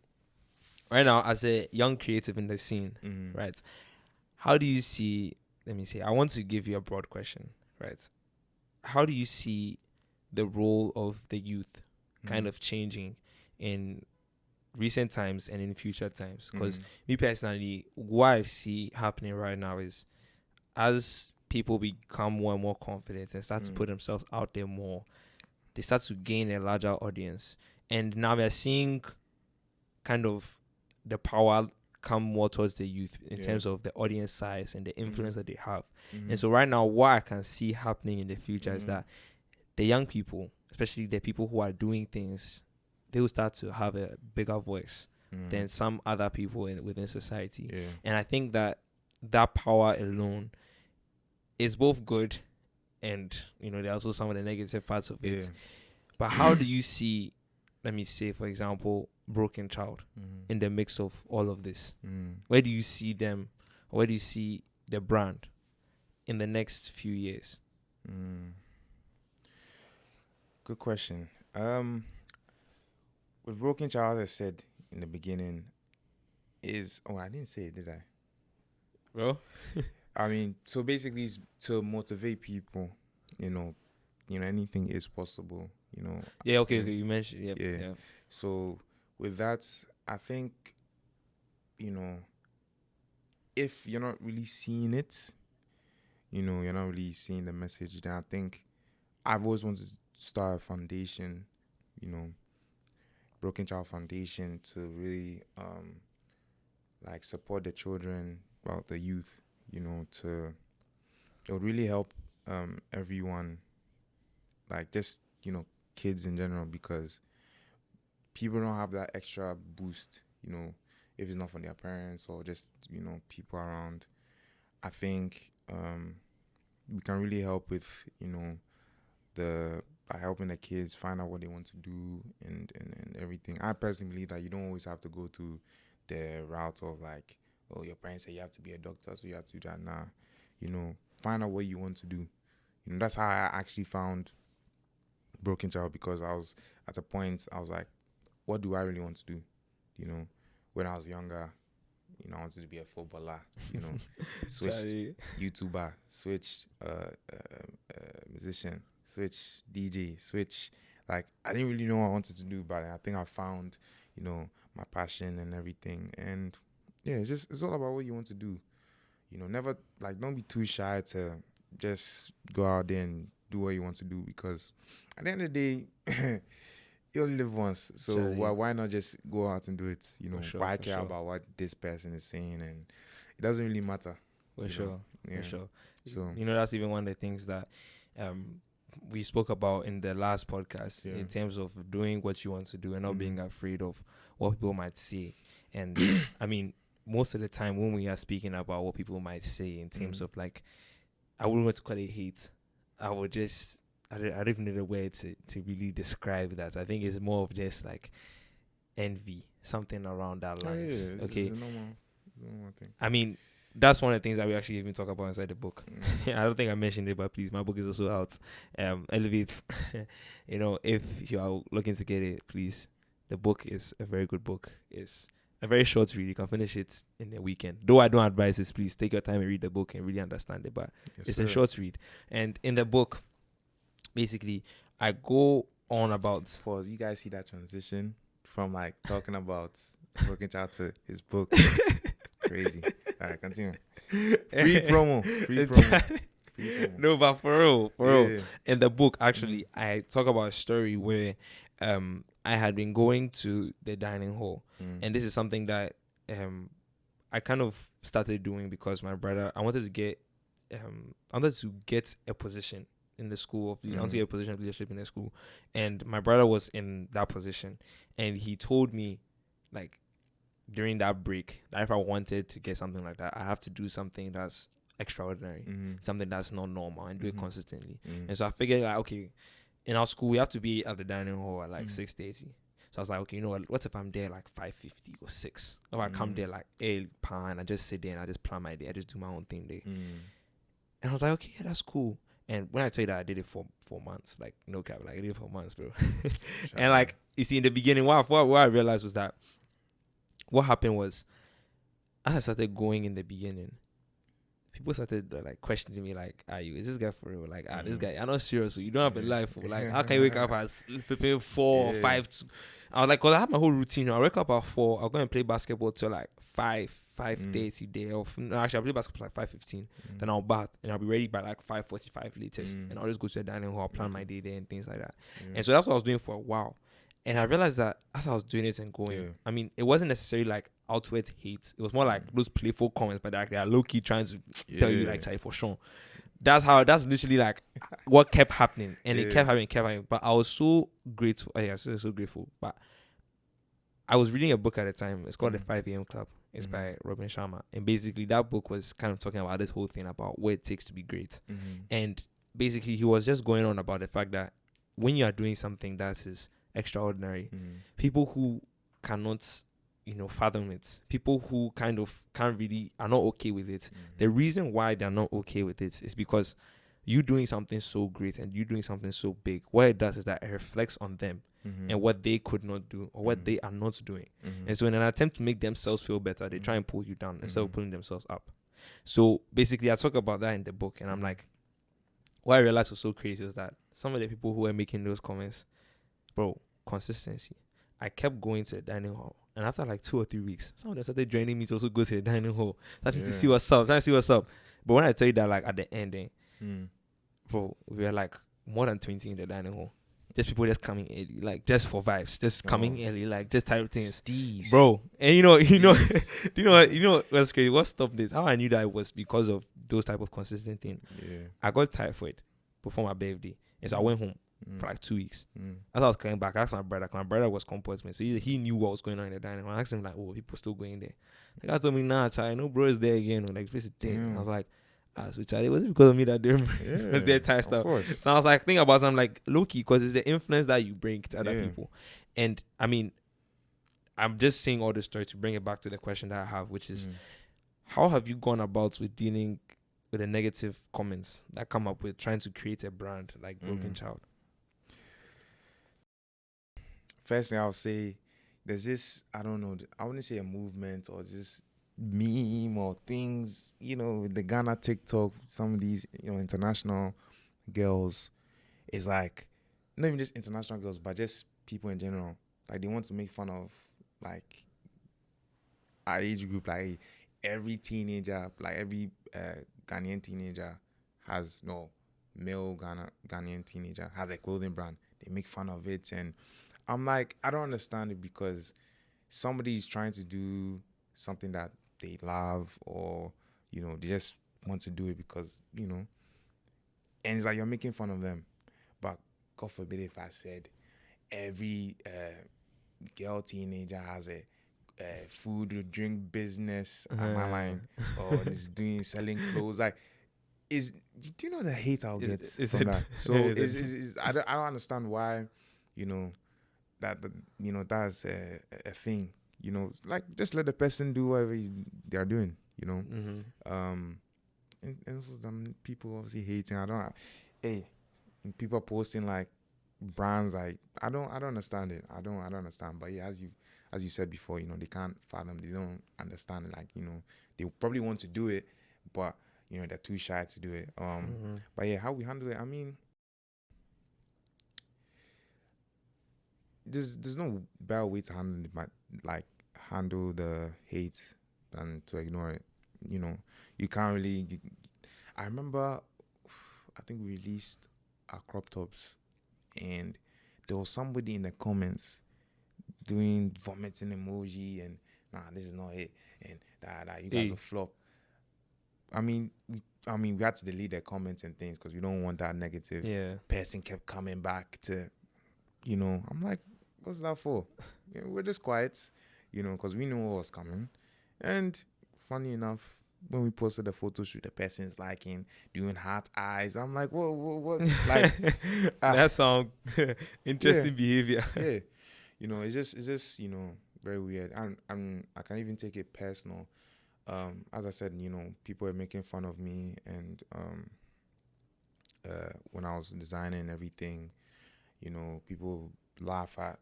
right now as a young creative in the scene, Mm. right? How do you see? Let me see. I want to give you a broad question, right? How do you see the role of the youth kind of changing in recent times and in future times? Because me personally, what I see happening right now is as people become more and more confident and start to put themselves out there more, they start to gain a larger audience. And now we're seeing kind of the power come more towards the youth in terms of the audience size and the influence that they have. And so right now, what I can see happening in the future is that the young people, especially the people who are doing things, they will start to have a bigger voice than some other people within society. Yeah. And I think that power alone is both good and, there are also some of the negative parts of it. Yeah. But how do you see, let me say, for example, Broken Child in the mix of all of this? Where do you see them? Where do you see the brand in the next few years? Good question. With Broken Child, as I said in the beginning, I didn't say it, did I? Bro? I mean, so basically it's to motivate people, anything is possible, Yeah, okay, you mentioned, Yeah. So with that, I think, if you're not really seeing it, you're not really seeing the message, then I think I've always wanted to start a foundation, Broken Child Foundation, to really support the children, the youth, it would really help everyone, just kids in general, because people don't have that extra boost, if it's not from their parents or just people around. I think we can really help with by helping the kids find out what they want to do and everything. I personally believe that you don't always have to go through the route of your parents say you have to be a doctor, so you have to do that. Nah, find out what you want to do. That's how I actually found Broken Child, because I was at a point I was like, what do I really want to do? When I was younger, I wanted to be a footballer, switched YouTuber, switch musician, switch DJ, switch. I didn't really know what I wanted to do, but I think I found, my passion and everything. And yeah, it's all about what you want to do. You know, never like don't be too shy to just go out there and do what you want to do, because at the end of the day, you only live once. So Charlie. why not just go out and do it? You know, sure, why for care sure. about what this person is saying, and it doesn't really matter. For you sure. know? Yeah. For sure. So You know, that's even one of the things that we spoke about in the last podcast in terms of doing what you want to do and not being afraid of what people might say. And I mean, most of the time when we are speaking about what people might say in terms of like, I wouldn't want to call it hate. I would just, I don't even know the word to really describe that. I think it's more of just like envy, something around that lines. It's a normal thing. I mean, that's one of the things that we actually even talk about inside the book. I don't think I mentioned it, but please, my book is also out. Elevate. You know, if you are looking to get it, please. The book is a very good book. It's a very short read. You can finish it in a weekend. Though I don't advise this, please take your time and read the book and really understand it. But it's a short read. And in the book, basically, I go on about... Pause. You guys see that transition from like talking about Broken Child to his book? Crazy. All right, continue. Free promo. No, but for real. In the book, actually, I talk about a story where I had been going to the dining hall, and this is something that I kind of started doing because my brother, I wanted to get a position in the school I wanted to get a position of leadership in the school, and my brother was in that position, and he told me, like, during that break, that if I wanted to get something like that, I have to do something that's extraordinary, something that's not normal, and do it consistently. And so I figured, like, okay, in our school we have to be at the dining hall at like 6:30. So I was like, okay, you know what if I'm there like 5:50 or 6? Or I come there like 8 and I just sit there and I just plan my day, I just do my own thing there. And I was like, okay, yeah, that's cool. And when I tell you that I did it for 4 months, like, no cap, like I did it for months, bro. And like, you see, in the beginning, what I realized was that what happened was, as I started going in the beginning, people started like questioning me, like, is this guy for real? Like, this guy, I'm not serious. You don't have a life. Like, how can you wake up at 4 or 5? I was like, cause I have my whole routine. I wake up at 4. I'll go and play basketball till like 5:30 day off. No, actually, I play basketball like 5:15. Then I'll bath and I'll be ready by like 5:45 latest. And I'll just go to the dining hall, plan my day there and things like that. And so that's what I was doing for a while. And I realized that as I was doing it and going, I mean, it wasn't necessarily like outward hate. It was more like those playful comments, but like they are low key trying to tell you, like, Charlie, for sure. That's literally like what kept happening. And it kept happening. But I was so grateful. I was so grateful. But I was reading a book at the time. It's called The 5 a.m. Club. It's by Robin Sharma. And basically that book was kind of talking about this whole thing about what it takes to be great. And basically he was just going on about the fact that when you are doing something that is extraordinary, people who cannot, fathom it, people who kind of are not okay with it, the reason why they're not okay with it is because you doing something so great and you doing something so big, what it does is that it reflects on them and what they could not do or what they are not doing. And so in an attempt to make themselves feel better, they try and pull you down instead of pulling themselves up. So basically I talk about that in the book, and I'm like, what I realized was so crazy was that some of the people who were making those comments, bro, consistency. I kept going to the dining hall, and after like 2 or 3 weeks, some of them started joining me to also go to the dining hall, starting to see what's up, trying to see what's up. But when I tell you that, like, at the end, bro, we were like more than 20 in the dining hall. Just people just coming early, like just for vibes, just coming early, like just type of things, bro. And you know what's crazy? What stopped this? How I knew that it was because of those type of consistent things. I got typhoid before my birthday, and so I went home for like 2 weeks. As I was coming back, I asked my brother. My brother was comportment, so he knew what was going on in the dining hall. I asked him, like, "Oh, people still going there?" The guy told me, "Nah, Charlie, no bro is there again. Or like this is thing." I was like, so Charlie, was it because of me that they was their type stuff? So I was like, think about something like low-key, because it's the influence that you bring to other people. And I mean, I'm just saying all this story to bring it back to the question that I have, which is, how have you gone about with dealing with the negative comments that come up with trying to create a brand like Broken Child? First thing I'll say, there's this, I don't know, I wouldn't say a movement or this meme or things, the Ghana TikTok, some of these, international girls, is like, not even just international girls, but just people in general. Like, they want to make fun of, like, our age group, like every teenager, like every Ghanaian teenager has no male Ghanaian teenager has a clothing brand. They make fun of it, and I'm like, I don't understand it because somebody's trying to do something that they love, or they just want to do it because and it's like you're making fun of them. But God forbid if I said every girl teenager has a food or drink business on my line, or is selling clothes. Like, do you know the hate I'll get from that? So I don't understand why, that's a thing. Like, just let the person do whatever they're doing. And some people obviously hating. People posting like brands. Like, I don't understand it. I don't understand. But yeah, as you said before, they can't fathom. They don't understand it. Like, they probably want to do it, but they're too shy to do it. But yeah, how we handle it. I mean, there's no better way to handle it, but like handle the hate than to ignore it. You can't really. I remember, I think we released our crop tops, and there was somebody in the comments doing vomiting emoji and nah, this is not it, and that you guys will flop. I mean, we had to delete the comments and things because we don't want that negative. Yeah. Person kept coming back to, I'm like, what's that for? We're just quiet, because we knew what was coming. And funny enough, when we posted the photo shoot, the person's liking, doing heart eyes. I'm like, what? Like, that sound interesting behavior. Yeah, it's just very weird. And I can even take it personal. As I said, people are making fun of me, and when I was designing and everything, people laugh at.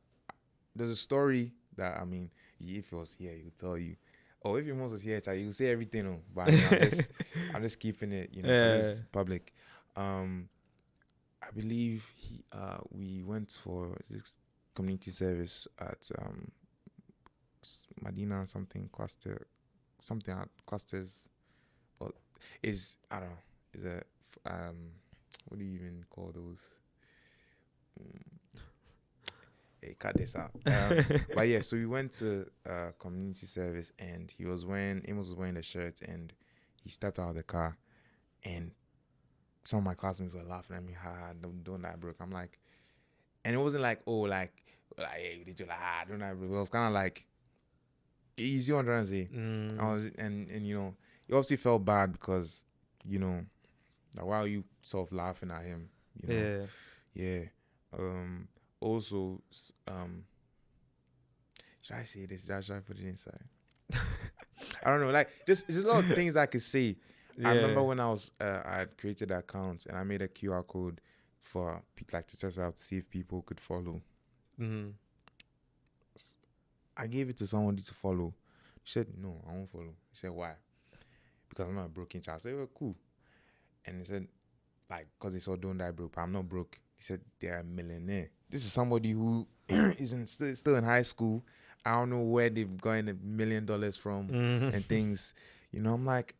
There's a story that, I mean, if he was here, he would tell you. Oh, if your mom was here, you would say everything. No, but I'm just keeping it, it's public. I believe we went for this community service at Medina something cluster. Something at clusters, or I don't know, is a what do you even call those? Hey, cut this out. But yeah, so we went to community service, and Amos was wearing the shirt, and he stepped out of the car, and some of my classmates were laughing at me. Don't that, bro. I'm like, and it wasn't like, oh, like hey, did you like, don't that, bro. It was kind of like, easy on trying to say. And you obviously felt bad because like, why are you sort of laughing at him? Yeah. Also, should I say this? Should I put it inside? I don't know. Like, there's a lot of things I could say. I remember when I had created an account and I made a QR code for like to test out to see if people could follow. I gave it to somebody to follow. She said, no, I won't follow. He said, why? Because I'm not a broken child. I said, well, cool. And he said, like, because they saw Don't Die Broke, but I'm not broke. He said, they're a millionaire. This is somebody who is still in high school. I don't know where they've gotten $1 million from and things. I'm like,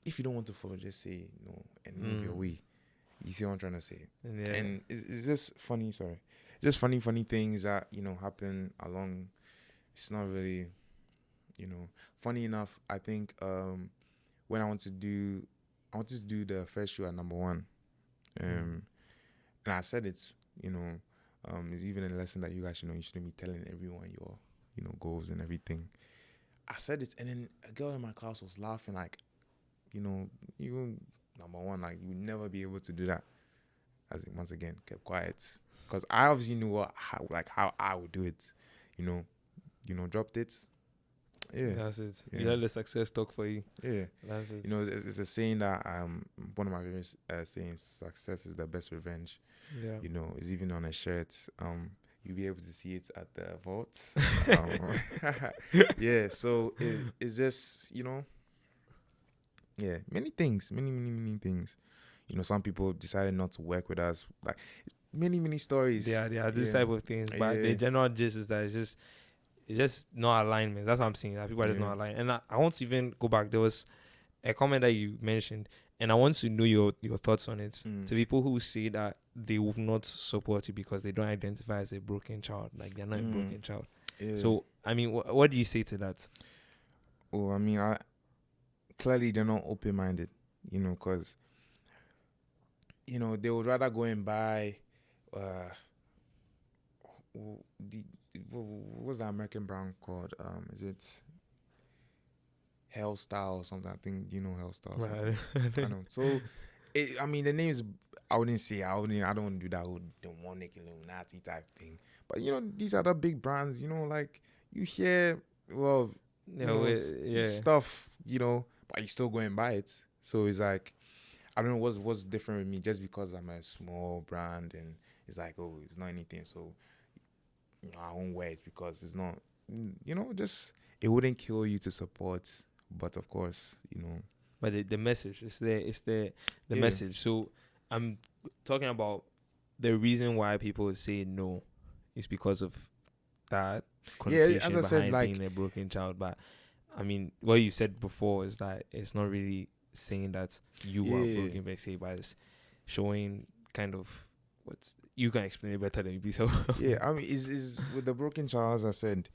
if you don't want to follow, just say no and move your way. You see what I'm trying to say? Yeah. And it's just funny, just funny things that, happen along. It's not really, funny enough. I think when I wanted to do the first show at number one, and I said it's even a lesson that you guys should know. You shouldn't be telling everyone your goals and everything. I said it, and then a girl in my class was laughing like, you number one, like, you would never be able to do that. As it once again kept quiet, because I obviously knew how I would do it. Dropped it. Yeah, that's it. Yeah. You let the success talk for you. Yeah, that's it. It's a saying that one of my favorite sayings: success is the best revenge. Yeah. It's even on a shirt. You'll be able to see it at the vault. Yeah, so it's just yeah, many things, many things. Some people decided not to work with us. Like, many stories. Yeah, these type of things. But the general gist is that it's just it's just not alignment. That's what I'm saying. That people are just not aligned. And I want to even go back. There was a comment that you mentioned, and I want to know your thoughts on it. To people who say that they will not support you because they don't identify as a broken child, like they're not a broken child. Yeah. So, I mean, what do you say to that? Oh, I mean, clearly they're not open-minded, you know, because, you know, they would rather go and buy what's the American brand called? Is it Hellstyle or something? I think you know Hellstyle. Right. I know. So, I mean, the names. I don't want to do that with the one Illuminati type thing. But you know, these are the big brands. You know, like you hear a lot of stuff. You know, but you still go and buy it. So it's like, I don't know what's different with me just because I'm a small brand and it's like, oh, it's not anything. So you know, I won't wear it because it's not. You know, just it wouldn't kill you to support. But of course, you know. But the message is there. It's the message. So I'm talking about the reason why people say no is because of that connotation behind being a broken child. But I mean, what you said before is that it's not really saying that you are broken per se, but it's showing kind of you can explain it better than me. So I mean, is with the broken child, as I said,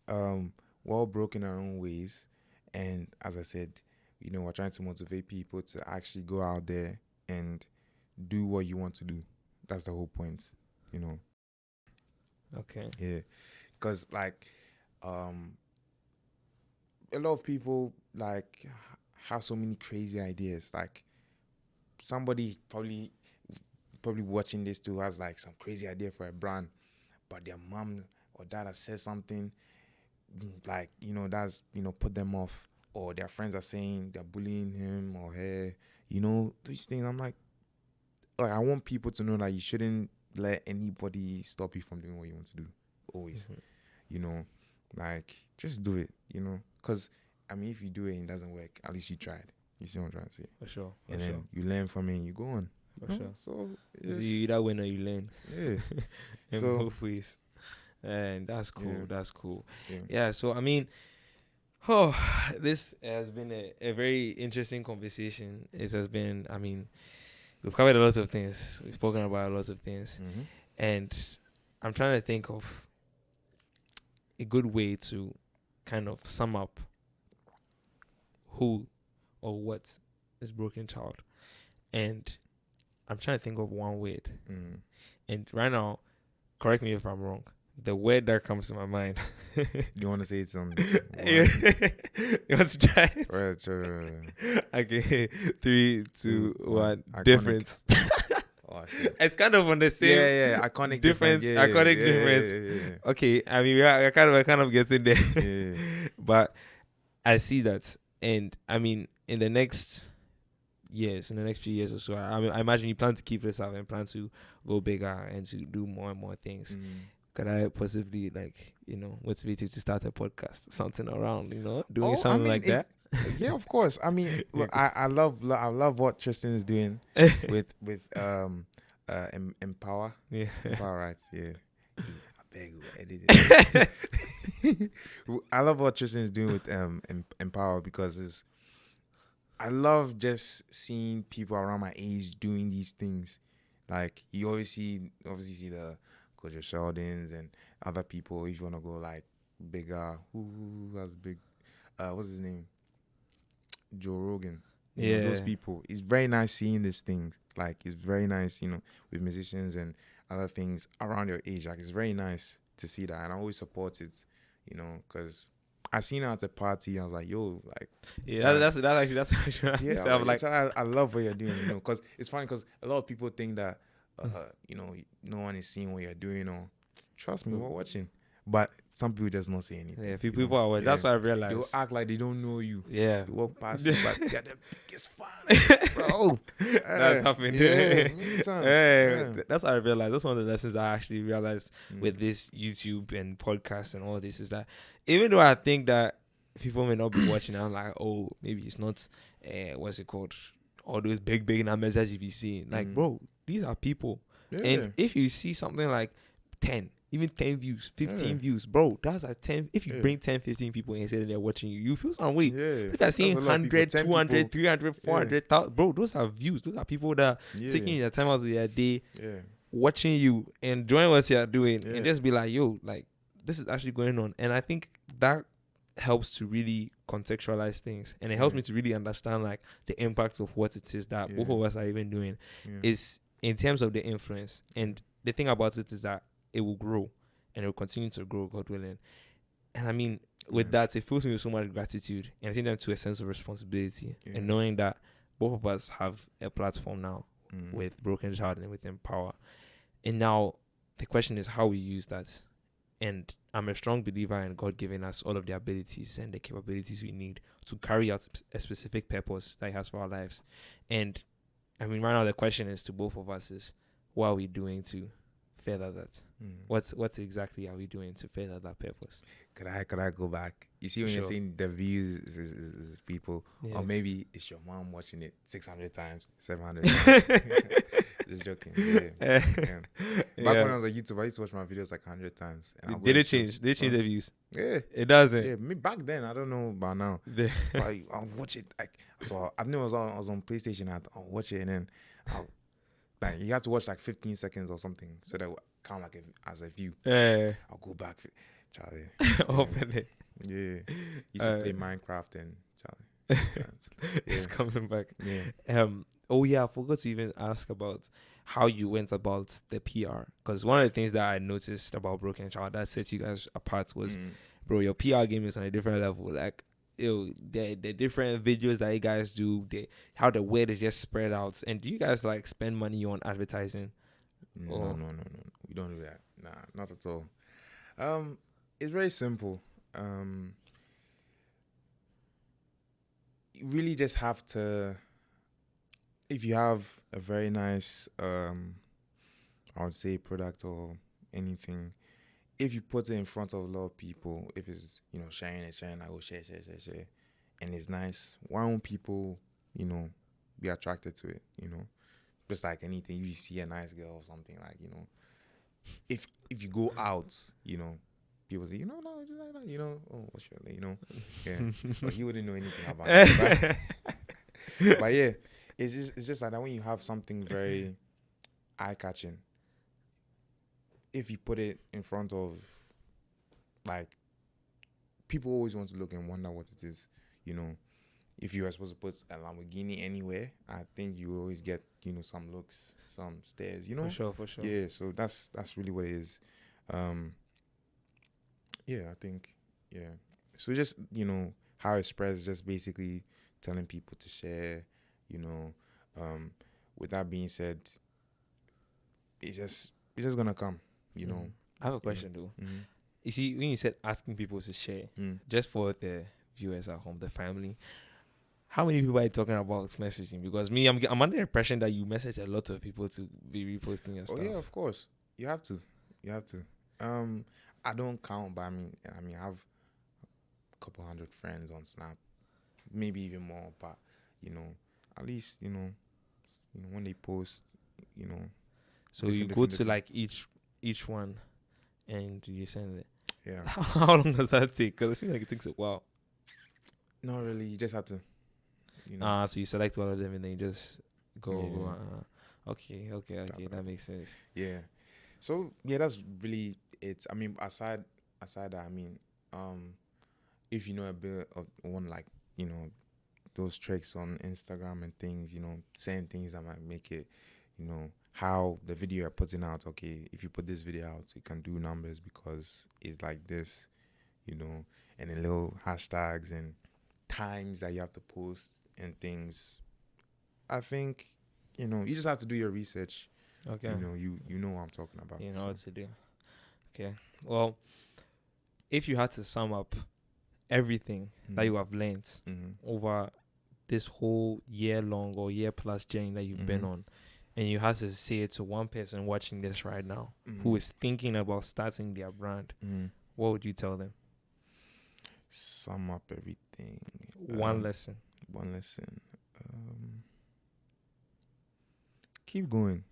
we're all broken in our own ways, and as I said, you know, we're trying to motivate people to actually go out there and do what you want to do. That's the whole point, you know. Okay. Yeah, because like, a lot of people like have so many crazy ideas. Like, somebody probably watching this too has like some crazy idea for a brand, but their mom or dad has said something like, you know, that's, you know, put them off, or their friends are saying they're bullying him or her, you know, these things. I'm like I want people to know that you shouldn't let anybody stop you from doing what you want to do. Always, you know, like just do it, you know, because I mean, if you do it and it doesn't work, at least you tried. You see what I'm trying to say? For sure. And then you learn from it and you go on. For sure. So you either win or you learn. Yeah. In so, both ways. And that's cool. Yeah. That's cool. Yeah. So I mean, this has been a very interesting conversation. It has been, I mean, we've covered a lot of things. We've spoken about a lot of things. And I'm trying to think of a good way to kind of sum up who or what is broken child. And I'm trying to think of one word. And right now, correct me if I'm wrong, the word that comes to my mind. You want to say it's on? You want to try it? Right. Okay, 3, 2, 1. Iconic. Difference. Oh, shit. It's kind of on the same. Iconic difference. Iconic difference. Yeah. Okay, I mean, we're kind of getting there. Yeah. But I see that, and I mean, in the next few years or so, I imagine you plan to keep this up and plan to go bigger and to do more and more things. Could I possibly, like, you know, motivate you to start a podcast, something around, you know, doing something like that? Yeah, of course. I mean, look, I love what Tristan is doing with Empower. Yeah. Empower, right? Yeah. I beg you, edit it. I love what Tristan is doing with Empower, because I love just seeing people around my age doing these things. Like, you obviously see the Coach Sheldons and other people. If you want to go like bigger, who has big? What's his name? Joe Rogan. You know, those people. It's very nice seeing these things. Like, it's very nice, you know, with musicians and other things around your age. Like, it's very nice to see that, and I always support it. You know, because I seen it at a party. I was like, yo, like, that's actually. Yeah, I'm like, I love what you're doing. You know, because it's funny, because a lot of people think that, you know, no one is seeing what you're doing, or trust me, we're watching. But some people just not say anything. Yeah, people are watching. That's what I realized. They'll act like they don't know you. Yeah. They walk past you, but they're the biggest fan, bro. That's happening. Yeah. That's what I realized. That's one of the lessons I actually realized with this YouTube and podcast and all this, is that even though I think that people may not be watching, I'm like, oh, maybe it's not, what's it called? All those big numbers that you be seeing. Like, bro, these are people. Yeah. And if you see something like 10, even 10 views, 15 Yeah. views, bro. That's like 10. If you Yeah. bring 10, 15 people and say that they're watching you, you feel some way. Yeah. If you're That's seeing a lot of people. 100, 10 200, people. 300, 400,000, bro, those are views. Those are people that are Yeah. taking their time out of their day, Yeah. watching you, enjoying what you're doing, Yeah. and just be like, yo, like, this is actually going on. And I think that helps to really contextualize things, and it helps Yeah. me to really understand like the impact of what it is that both Yeah. of us are even doing Yeah. is in terms of the influence. And the thing about it is that it will grow and it will continue to grow, God willing. And I mean, with Yeah. that, it fills me with so much gratitude and I think them to a sense of responsibility, Yeah. and knowing that both of us have a platform now Mm. with Broken Child and with Empower. And now the question is how we use that. And I'm a strong believer in God giving us all of the abilities and the capabilities we need to carry out a specific purpose that He has for our lives. And I mean, right now the question is to both of us is, what are we doing to further that? Mm. What exactly are we doing to further that purpose? Could I go back? You see, when you're Sure. saying the views is people, Yeah. or maybe it's your mom watching it 600 times, 700 times. Just joking. Yeah. Yeah. Back when I was a YouTuber, I used to watch my videos like 100 times. And I'll go Did and it show- change? Did it change the views? Yeah. It doesn't. Yeah, me back then, I don't know about now. The- But I'll watch it. Like, so I knew I was on PlayStation. I'll watch it, and then like you have to watch like 15 seconds or something, so that will count like as a view. I'll go back, Charlie. Open it. Yeah, used to play Minecraft and Charlie. It's Yeah. coming back. Yeah. Oh yeah, I forgot to even ask about how you went about the PR, because one of the things that I noticed about Broken Child that set you guys apart was, bro, your PR game is on a different level. Like, the different videos that you guys do, how the word is just spread out. And do you guys like spend money on advertising? No. We don't do that. Nah, not at all. It's very simple. You really just have to, if you have a very nice, I would say product or anything, if you put it in front of a lot of people, if it's, sharing, like, oh, share, and it's nice, why won't people, be attracted to it, Just like anything, you see a nice girl or something, like, if you go out, people say, no, it's like that, oh, what's your name, yeah, but he wouldn't know anything about it. But yeah, it's just like that when you have something very eye-catching, if you put it in front of, like, people always want to look and wonder what it is, If you are supposed to put a Lamborghini anywhere, I think you always get, some looks, some stares, For sure. Yeah, so that's really what it is. Yeah, I think, yeah. So just, how it spreads, just basically telling people to share, with that being said, it's just gonna come, I have a question though. Mm-hmm. You see, when you said asking people to share, just for the viewers at home, the family, how many people are you talking about messaging? Because me, I'm under the impression that you message a lot of people to be reposting your stuff. Oh yeah, of course. You have to. I don't count, but I mean, I have a couple hundred friends on Snap, maybe even more. But at least when they post, So you go to like each one, and you send it. Yeah. How long does that take? Because it seems like it takes a while. Not really. You just have to. So you select all of them and then you just go. Yeah. Okay, that makes sense. Yeah. So yeah, that's really it. I mean, aside that, I mean, if you know a bit of one, like, those tricks on Instagram and things, saying things that might make it, how the video you're putting out, okay, if you put this video out, you can do numbers because it's like this, and then little hashtags and times that you have to post and things. I think, you just have to do your research. Okay. You know what I'm talking about. You know what to do. Okay. Well, if you had to sum up everything that you have learned over this whole year-long or year-plus journey that you've been on, and you had to say it to one person watching this right now who is thinking about starting their brand, what would you tell them? Sum up everything. One lesson. Keep going.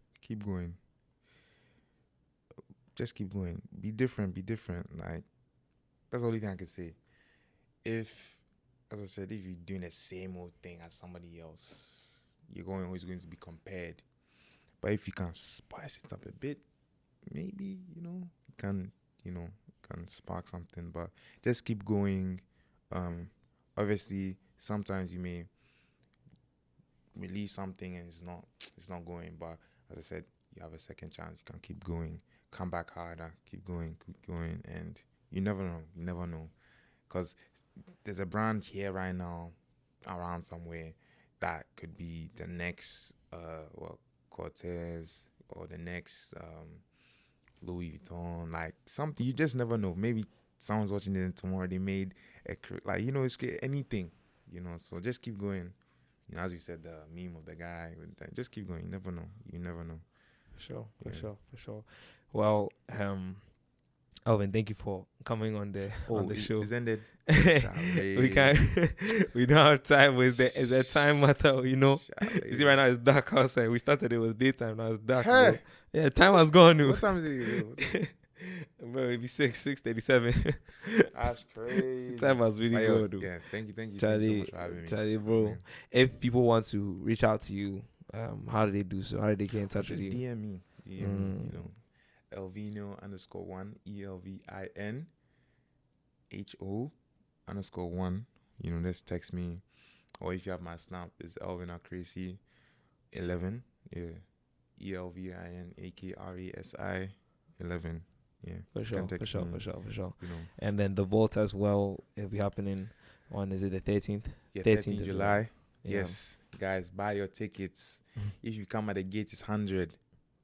Just keep going. be different. Like, that's the only thing I can say. If, as I said, if you're doing the same old thing as somebody else, you're always going to be compared. But if you can spice it up a bit, maybe, you can spark something. But just keep going. Obviously, sometimes you may release something and it's not going. But as I said, you have a second chance. You can keep going, come back harder, keep going, and you never know, because there's a brand here right now around somewhere that could be the next Cortez or the next Louis Vuitton, like something. You just never know. Maybe someone's watching it and tomorrow they made it's anything, so just keep going. As we said, the meme of the guy, just keep going. You never know. For sure. Well, Elvin, thank you for coming on the show. It's ended. We don't have time. Is there time matter? You see, right now it's dark outside. We started, it was daytime. Now it's dark. Hey. Yeah, time has gone. What time is it? Bro, it'd be 6:37. That's crazy. Time has really gone. Yeah, thank you. Charlie, thank you so much for having me. Charlie, bro. Yeah. If people want to reach out to you, how do they do so? How do they get in touch with you? Just DM me. Elvino _1 ELVINHO_1. Just text me, or if you have my snap, it's Elvin Akrasi 11. Yeah, ELVINAKRASI 11. Yeah, for sure. And then the vault as well. It'll be happening on, is it the 13th? Yeah, 13th of July. Yeah. Yes, guys, buy your tickets. If you come at the gate, it's 100.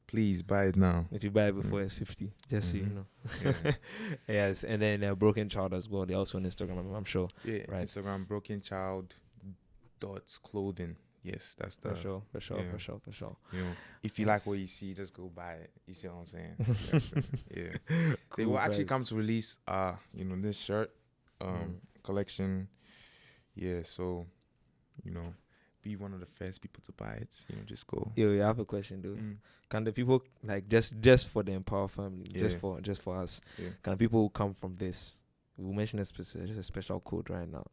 Please buy it now. If you buy it before it's 50, just so you know. Yeah. Yes, and then Broken Child as well. They're also on Instagram, I'm sure. Yeah, right. Instagram brokenchild.clothing. Yes, that's the for sure. If you like what you see, just go buy it. You see what I'm saying? Yeah. Cool, they will actually come to release this shirt collection. Yeah, so be one of the first people to buy it. Just go. Yo, I have a question, dude. Can the people, like, just for the Empower family, just for us, can people who come from this? We'll mention a special code right now,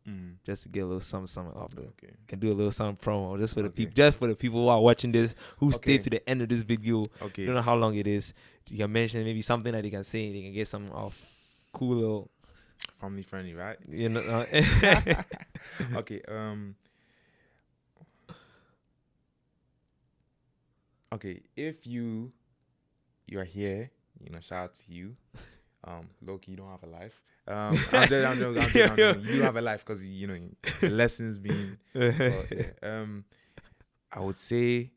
just to get a little something off the. Okay. Can do a little something promo just for the people, who are watching this, who stay to the end of this video. Okay. You don't know how long it is. You can mention maybe something that they can say. They can get something off. Cool little. Family friendly, right? Okay. Okay, if you're here, shout out to you. Loki, you don't have a life. I'm joking. You have a life because the lessons being. I would say,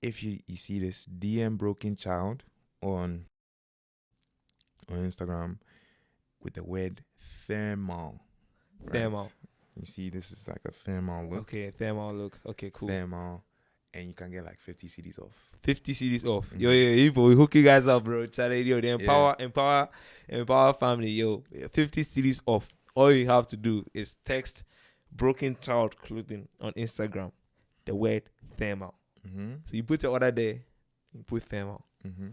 if you see this, DM Broken Child on Instagram with the word thermal. Right? Thermal. You see, this is like a thermal look. Okay, thermal look. Okay, cool. Thermal. And you can get like 50 CDs off. 50 CDs off. Yo, we hook you guys up, bro. Charlie, yo, the Empower family, yo. 50 CDs off. All you have to do is text Broken Child Clothing on Instagram, the word thermal. So you put your order there, you put thermal.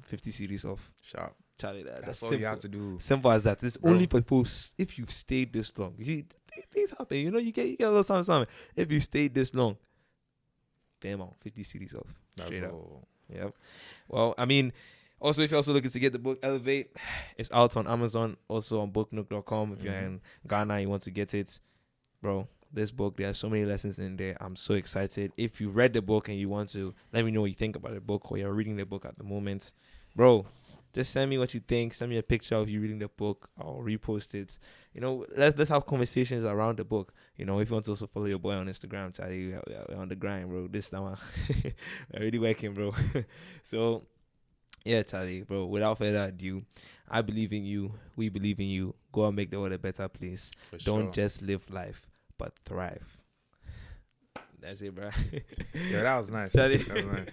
50 CDs off. Sharp. Charlie, that's all simple. you have to do. Simple as that. It's only for people if you've stayed this long. You see, things happen. You get a little something. If you stayed this long, thermal, 50 CDs off. Straight up. Yep. Well, I mean, also, if you're also looking to get the book Elevate, it's out on Amazon, also on booknook.com. If you're in Ghana, you want to get it, bro. This book, there are so many lessons in there. I'm so excited. If you read the book and you want to let me know what you think about the book, or you're reading the book at the moment, bro, just send me what you think. Send me a picture of you reading the book. I'll repost it. Let's have conversations around the book. If you want to also follow your boy on Instagram, Charlie, we're on the grind, bro. This time, we're really working, bro. So, yeah, Charlie, bro, without further ado, I believe in you. We believe in you. Go and make the world a better place. Don't just live life, but thrive. That's it, bro. Yeah, that was nice. Charlie. That was nice.